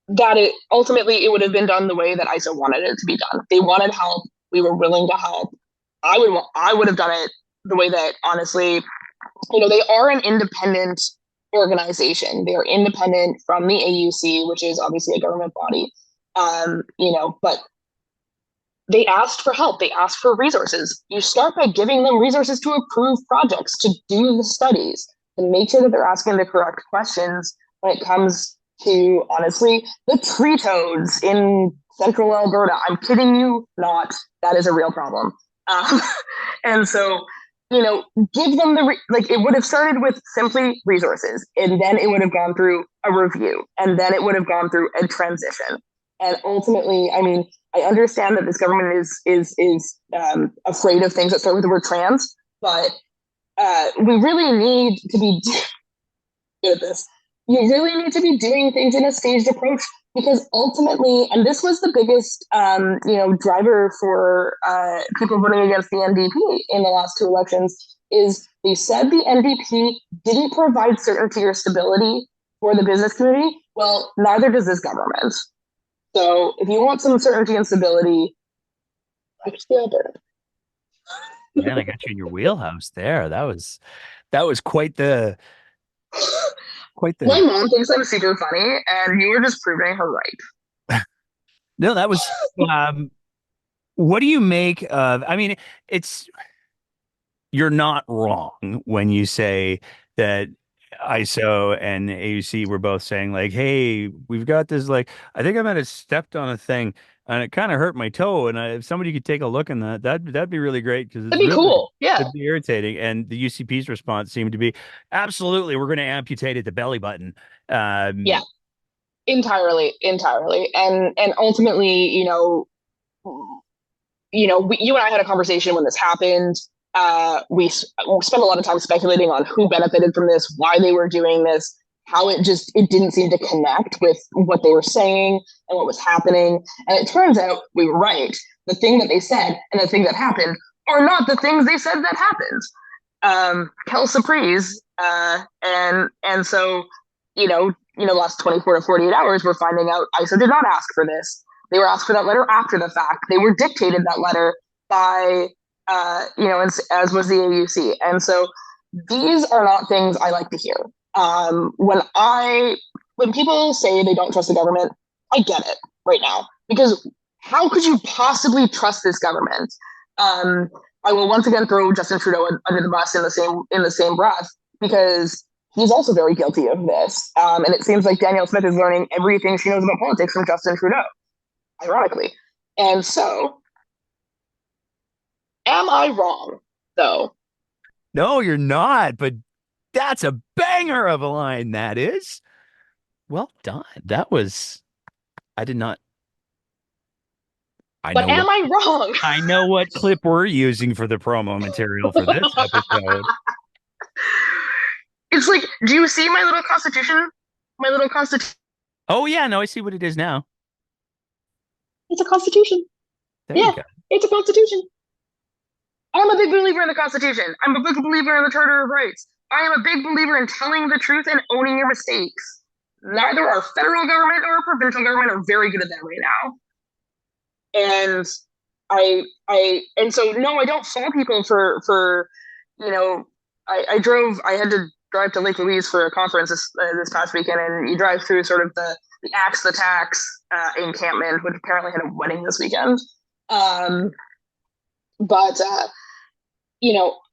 That it ultimately it would have been done the way that ISO wanted it to be done. They wanted help. We were willing to help. I would have done it the way that, honestly, they are an independent organization. They are independent from the AUC, which is obviously a government body. But they asked for help. They asked for resources. You start by giving them resources to approve projects, to do the studies, and make sure that they're asking the correct questions when it comes to honestly the tree toads in central Alberta. I'm kidding you not. That is a real problem. Um, and so, give them like it would have started with simply resources, and then it would have gone through a review, and then it would have gone through a transition. And ultimately, I mean, I understand that this government is afraid of things that start with the word trans, but we really need to be good at this. You really need to be doing things in a staged approach because ultimately, and this was the biggest, driver for people voting against the NDP in the last two elections, is they said the NDP didn't provide certainty or stability for the business community. Well, neither does this government. So if you want some certainty and stability, actually Alberta. Man, I got you in your wheelhouse there. That was quite My the mom thinks I'm super funny, and you were just proving her right. no, that was what do you make of I mean, it's you're not wrong when you say that ISO and AUC were both saying like, "Hey, we've got this like I think I might have stepped on a thing and it kind of hurt my toe, and if somebody could take a look in that'd be really great because it's That'd be really cool. Yeah. it'd be irritating." And the UCP's response seemed to be, "Absolutely, we're going to amputate at the belly button." Yeah. Um, Entirely, and ultimately, you and I had a conversation when this happened. We spent a lot of time speculating on who benefited from this, why they were doing this, how it didn't seem to connect with what they were saying and what was happening. And it turns out we were right. The thing that they said and the thing that happened are not the things they said that happened. Quelle surprise. And so, last 24 to 48 hours, we're finding out ISO did not ask for this. They were asked for that letter after the fact. They were dictated that letter by, as was the AUC. And so these are not things I like to hear. When people say they don't trust the government, I get it right now because how could you possibly trust this government? Um, I will once again throw Justin Trudeau under the bus in the same breath because he's also very guilty of this. And it seems like Danielle Smith is learning everything she knows about politics from Justin Trudeau, ironically. And so, am I wrong, though? no, you're not, but that's a banger of a line that is. Well done. That was I did not I But know am what I wrong? I know what clip we're using for the promo material for this episode. It's like, do you see my little constitution? My little constitution. Oh yeah, no, I see what it is now. It's a constitution. There you Yeah, go. it's a constitution. I'm a big believer in the Constitution. I'm a big believer in the Charter of Rights. I am a big believer in telling the truth and owning your mistakes. Neither our federal government or provincial government are very good at that right now. And and so no, I don't fault people for you know, I had to drive to Lake Louise for a conference this past weekend, and you drive through sort of the Axe the Tax encampment, which apparently had a wedding this weekend. Um, but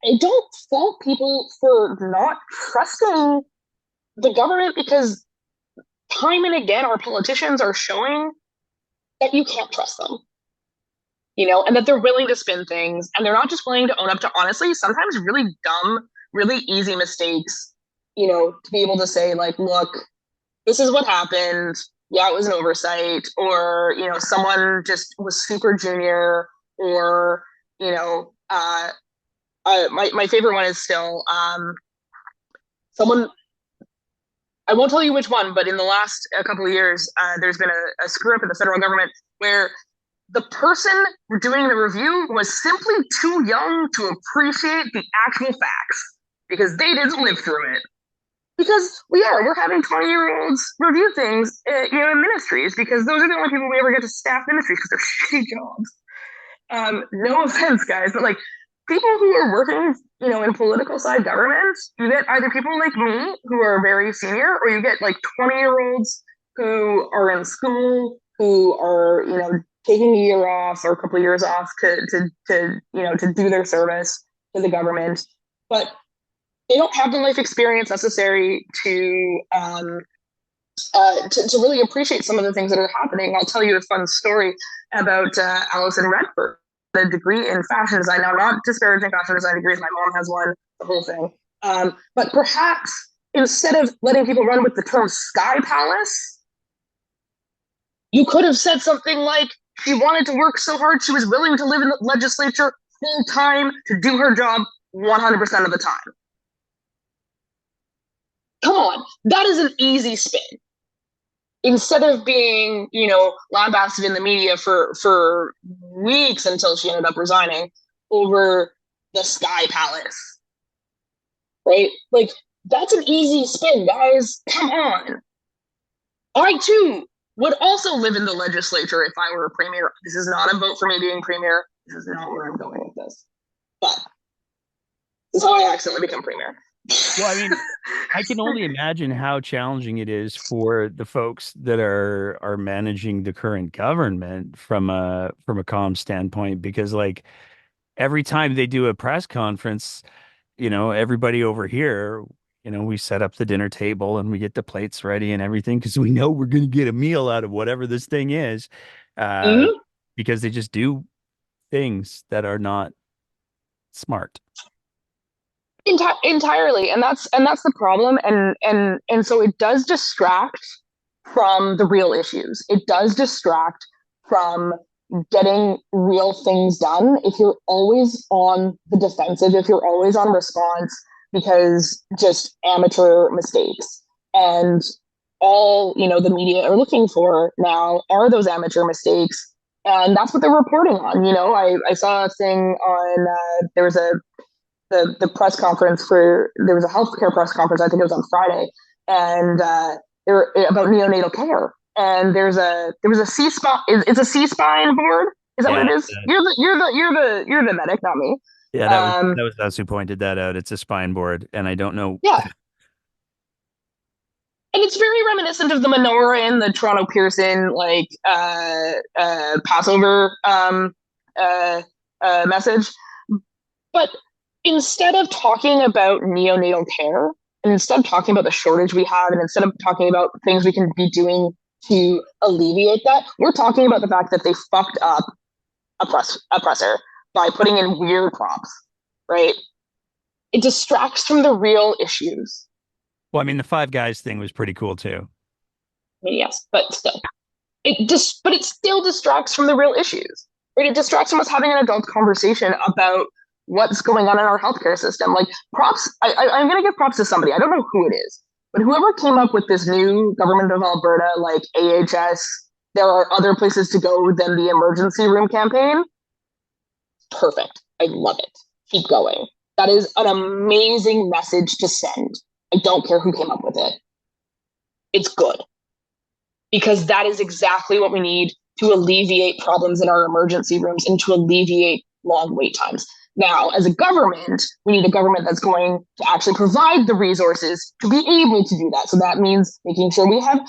I don't fault people for not trusting the government because time and again, our politicians are showing that you can't trust them, and that they're willing to spin things and they're not just willing to own up to honestly, sometimes really dumb, really easy mistakes, to be able to say, like, look, this is what happened. Yeah, it was an oversight, or, someone just was super junior, or, my favorite one is still someone. I won't tell you which one, but in the last couple of years, there's been a screw up in the federal government where the person doing the review was simply too young to appreciate the actual facts because they didn't live through it. Because we're having 20-year-olds review things, in ministries because those are the only people we ever get to staff ministries because they're shitty jobs. No offense, guys, but like people who are working, in political side governments, you get either people like me who are very senior, or you get like 20-year-olds who are in school, who are, taking a year off or a couple of years off to do their service to the government, but they don't have the life experience necessary to really appreciate some of the things that are happening. I'll tell you a fun story about Alison Redford, a degree in fashion design. Now, not disparaging fashion design degrees, my mom has one, the whole thing. But perhaps instead of letting people run with the term Sky Palace, you could have said something like she wanted to work so hard, she was willing to live in the legislature full time to do her job 100% of the time. Come on, that is an easy spin. Instead of being, lambasted in the media for weeks until she ended up resigning over the Sky Palace, right? Like that's an easy spin, guys. Come on. I too would also live in the legislature if I were a premier. This is not a vote for me being premier. This is not where I'm going with this. But this is how I accidentally become premier. Well, I mean, I can only imagine how challenging it is for the folks that are managing the current government from a comm standpoint, because like every time they do a press conference, everybody over here, we set up the dinner table and we get the plates ready and everything because we know we're going to get a meal out of whatever this thing is, uh, Mhm. because they just do things that are not smart. Entirely, and that's the problem, and so it does distract from the real issues. It does distract from getting real things done if you're always on the defensive, if you're always on response because just amateur mistakes. And all, the media are looking for now are those amateur mistakes. And that's what they're reporting on. I saw a thing on, there was the press conference there was a healthcare press conference, I think it was on Friday, and there about neonatal care. And there was a C spine. It's a C spine board. Is that what Yeah, it is? You're the medic, not me. yeah, Um, that was us who pointed that out. It's a spine board, and I don't know. yeah, and it's very reminiscent of the menorah in the Toronto Pearson Passover uh, message. But instead of talking about neonatal care, and instead of talking about the shortage we have, and instead of talking about things we can be doing to alleviate that, we're talking about the fact that they fucked up oppressor by putting in weird prompts, right? It distracts from the real issues. Well, I mean, the Five Guys thing was pretty cool too. I mean, yes, but still, but it still distracts from the real issues. Right? It distracts from us having an adult conversation about what's going on in our healthcare system. Like props, I'm going to give props to somebody. I don't know who it is, but whoever came up with this new government of Alberta, like AHS, there are other places to go than the emergency room campaign. Perfect. I love it. Keep going. That is an amazing message to send. I don't care who came up with it. It's good because that is exactly what we need to alleviate problems in our emergency rooms and to alleviate long wait times. Now, as a government, we need a government that's going to actually provide the resources to be able to do that. So that means making sure we have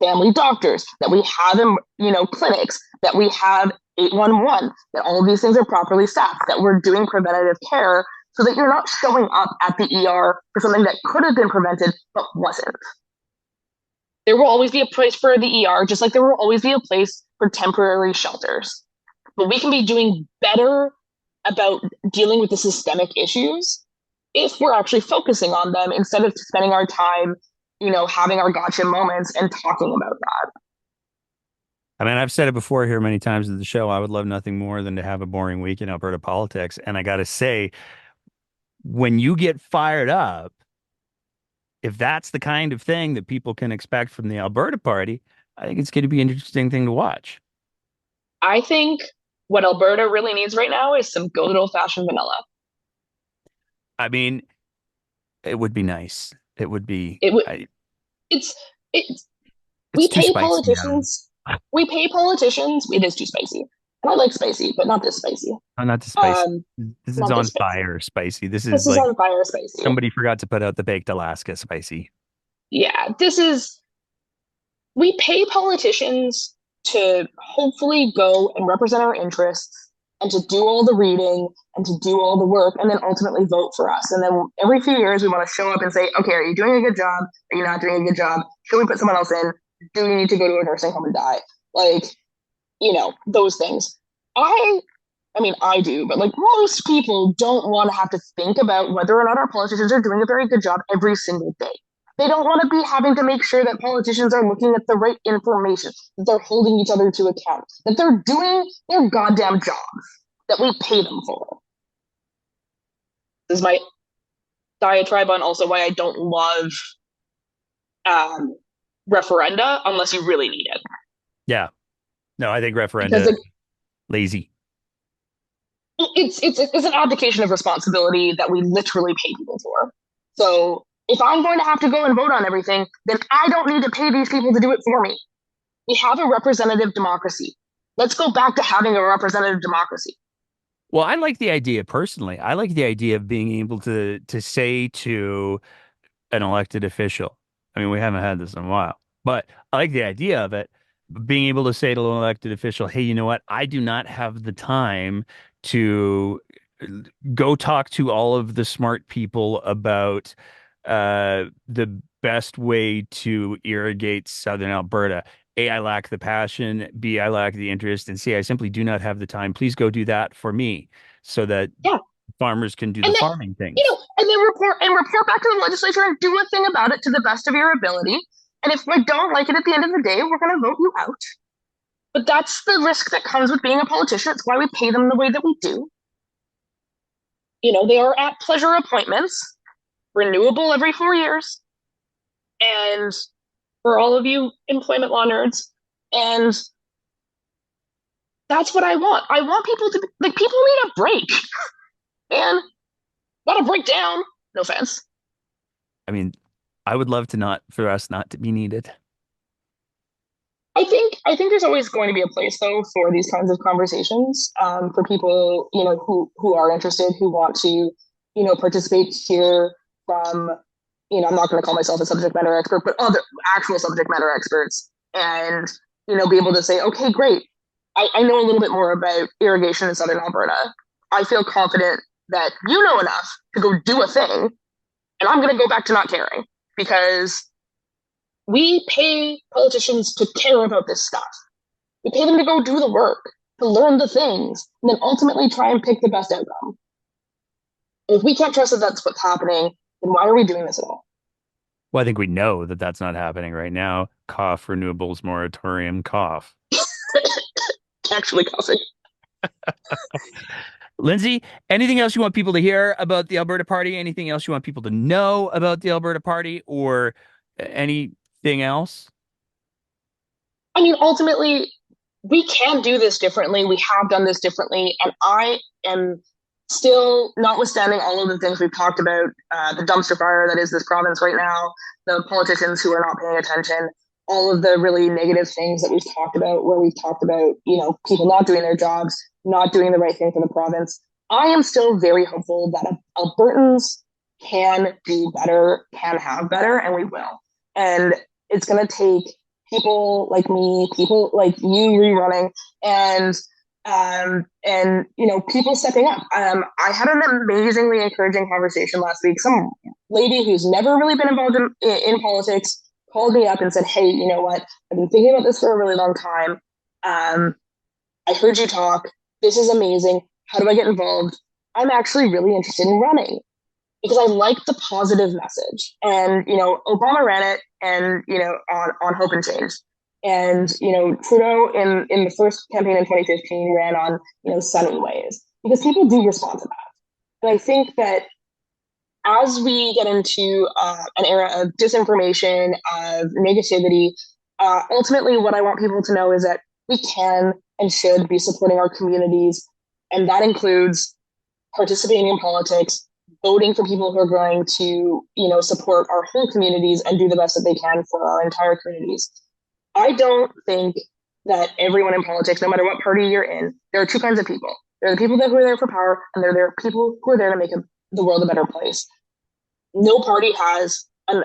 family doctors, that we have, clinics, that we have 811, that all of these things are properly staffed, that we're doing preventative care so that you're not showing up at the ER for something that could have been prevented but wasn't. There will always be a place for the ER, just like there will always be a place for temporary shelters. But we can be doing better about dealing with the systemic issues if we're actually focusing on them instead of spending our time, having our gotcha moments and talking about that. I mean, I've said it before here many times in the show. I would love nothing more than to have a boring week in Alberta politics. And I got to say, when you get fired up, if that's the kind of thing that people can expect from the Alberta Party, I think it's going to be an interesting thing to watch. I think what Alberta really needs right now is some good old fashioned vanilla. I mean, it would be nice. It would be. It would. It's it's It's we too pay spicy now. politicians. We pay politicians. It is too spicy. And I like spicy, but not this spicy. Oh, not too spicy. Um, This is not this on spicy. fire spicy. This This is is like on fire spicy. somebody forgot to put out the baked Alaska spicy. Yeah, this is. We pay politicians to hopefully go and represent our interests and to do all the reading and to do all the work and then ultimately vote for us. And then every few years, we want to show up and say, okay, are you doing a good job? Are you not doing a good job? Should we put someone else in? Do you need to go to a nursing home and die? Like, those things. I I mean, I do, but like most people don't want to have to think about whether or not our politicians are doing a very good job every single day. They don't want to be having to make sure that politicians are looking at the right information, that they're holding each other to account, that they're doing their goddamn jobs that we pay them for. This is my diatribe on also why I don't love um, referenda unless you really need it. Yeah. No, I think Because referenda lazy. it's an abdication of responsibility that we literally pay people for. So if I'm going to have to go and vote on everything, then I don't need to pay these people to do it for me. We have a representative democracy. Let's go back to having a representative democracy. Well, I like the idea personally. I like the idea of being able to say to an elected official. I mean, we haven't had this in a while, but I like the idea of it. Being able to say to an elected official, "Hey, you know what? I do not have the time to go talk to all of the smart people about the best way to irrigate southern Alberta. A, I lack the passion. B, I lack the interest. And C, I simply do not have the time. Please go do that for me so that Yeah. farmers can do the And then, farming things." and then report back to the legislature and do a thing about it to the best of your ability. And if we don't like it at the end of the day, we're going to vote you out. But that's the risk that comes with being a politician. It's why we pay them the way that we do. They are at pleasure appointments, renewable every 4 years. And for all of you employment law nerds, and that's what I want. I want people to like people need a break, man. Not a breakdown. No offense. I mean, I would love to not for us not to be needed. I think there's always going to be a place though for these kinds of conversations for people who are interested, who want to participate, hear from I'm not going to call myself a subject matter expert, but other actual subject matter experts, and be able to say, okay, great, I know a little bit more about irrigation in southern Alberta. I feel confident that you know enough to go do a thing, and I'm going to go back to not caring because we pay politicians to care about this stuff. We pay them to go do the work, to learn the things, and then ultimately try and pick the best outcome. And if we can't trust that that's what's happening, then why are we doing this at all? Well, I think we know that that's not happening right now. Cough renewables moratorium cough. Actually coughing. Lindsay, anything else you want people to hear about the Alberta Party? Anything else you want people to know about the Alberta Party or anything else? I mean, ultimately, we can do this differently. We have done this differently. And I am still, notwithstanding all of the things we've talked about, the dumpster fire that is this province right now, the politicians who are not paying attention, all of the really negative things that we've talked about, where we've talked about, people not doing their jobs, not doing the right thing for the province. I am still very hopeful that Albertans can do better, can have better, and we will. And it's going to take people like me, people like you rerunning, and people stepping up. I had an amazingly encouraging conversation last week. Some lady who's never really been involved in politics called me up and said, "Hey, you know what? I've been thinking about this for a really long time. I heard you talk. This is amazing. How do I get involved? I'm actually really interested in running." Because I like the positive message. And, Obama ran it and, on hope and change. And, Trudeau in the first campaign in 2015 ran on, sunny ways because people do respond to that. And I think that as we get into an era of disinformation, of negativity, ultimately what I want people to know is that we can and should be supporting our communities. And that includes participating in politics, voting for people who are going to, support our whole communities and do the best that they can for our entire communities. I don't think that everyone in politics, no matter what party you're in, there are two kinds of people. There are the people who are there for power, and there are people who are there to make the world a better place. No party has a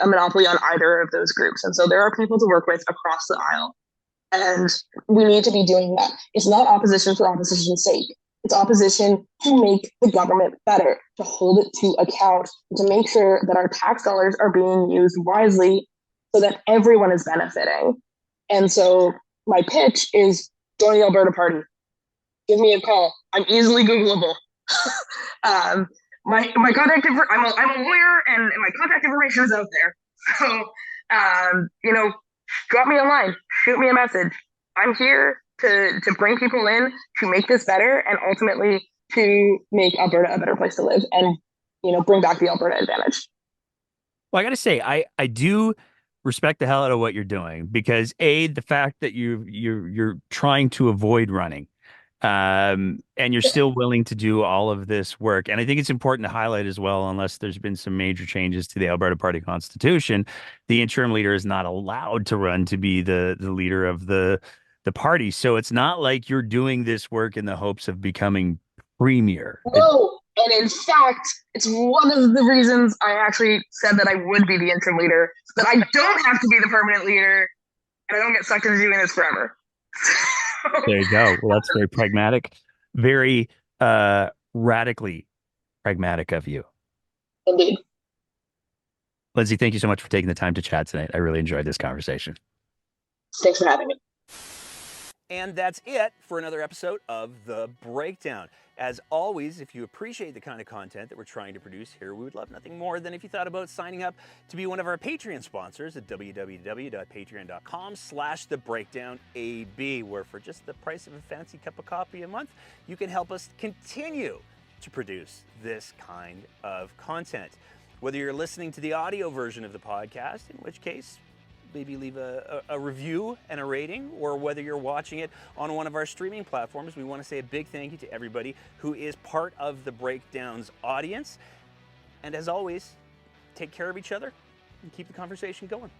monopoly on either of those groups. And so there are people to work with across the aisle. And we need to be doing that. It's not opposition for opposition's sake. It's opposition to make the government better, to hold it to account, to make sure that our tax dollars are being used wisely so that everyone is benefiting. And so my pitch is join the Alberta Party. Give me a call. I'm easily Googleable. um, my contact I'm a lawyer and my contact information is out there. So drop me a line, shoot me a message. I'm here to bring people in to make this better and ultimately to make Alberta a better place to live and bring back the Alberta advantage. Well, I got to say, I do respect the hell out of what you're doing because the fact that you're trying to avoid running, and you're still willing to do all of this work. And I think it's important to highlight as well, unless there's been some major changes to the Alberta Party constitution, the interim leader is not allowed to run to be the leader of the party. So it's not like you're doing this work in the hopes of becoming premier. No, and in fact, it's one of the reasons I actually said that I would be the interim leader, so that I don't have to be the permanent leader, and I don't get sucked into doing this forever. There you go. Well, that's very pragmatic, very radically pragmatic of you. Indeed. Lindsay, thank you so much for taking the time to chat tonight. I really enjoyed this conversation. Thanks for having me. And that's it for another episode of The Breakdown. As always, if you appreciate the kind of content that we're trying to produce here, we would love nothing more than if you thought about signing up to be one of our Patreon sponsors at www.patreon.com/thebreakdownab, where for just the price of a fancy cup of coffee a month, you can help us continue to produce this kind of content. Whether you're listening to the audio version of the podcast, in which case, maybe leave a review and a rating, or whether you're watching it on one of our streaming platforms, we want to say a big thank you to everybody who is part of the Breakdown's audience. And as always, take care of each other and keep the conversation going.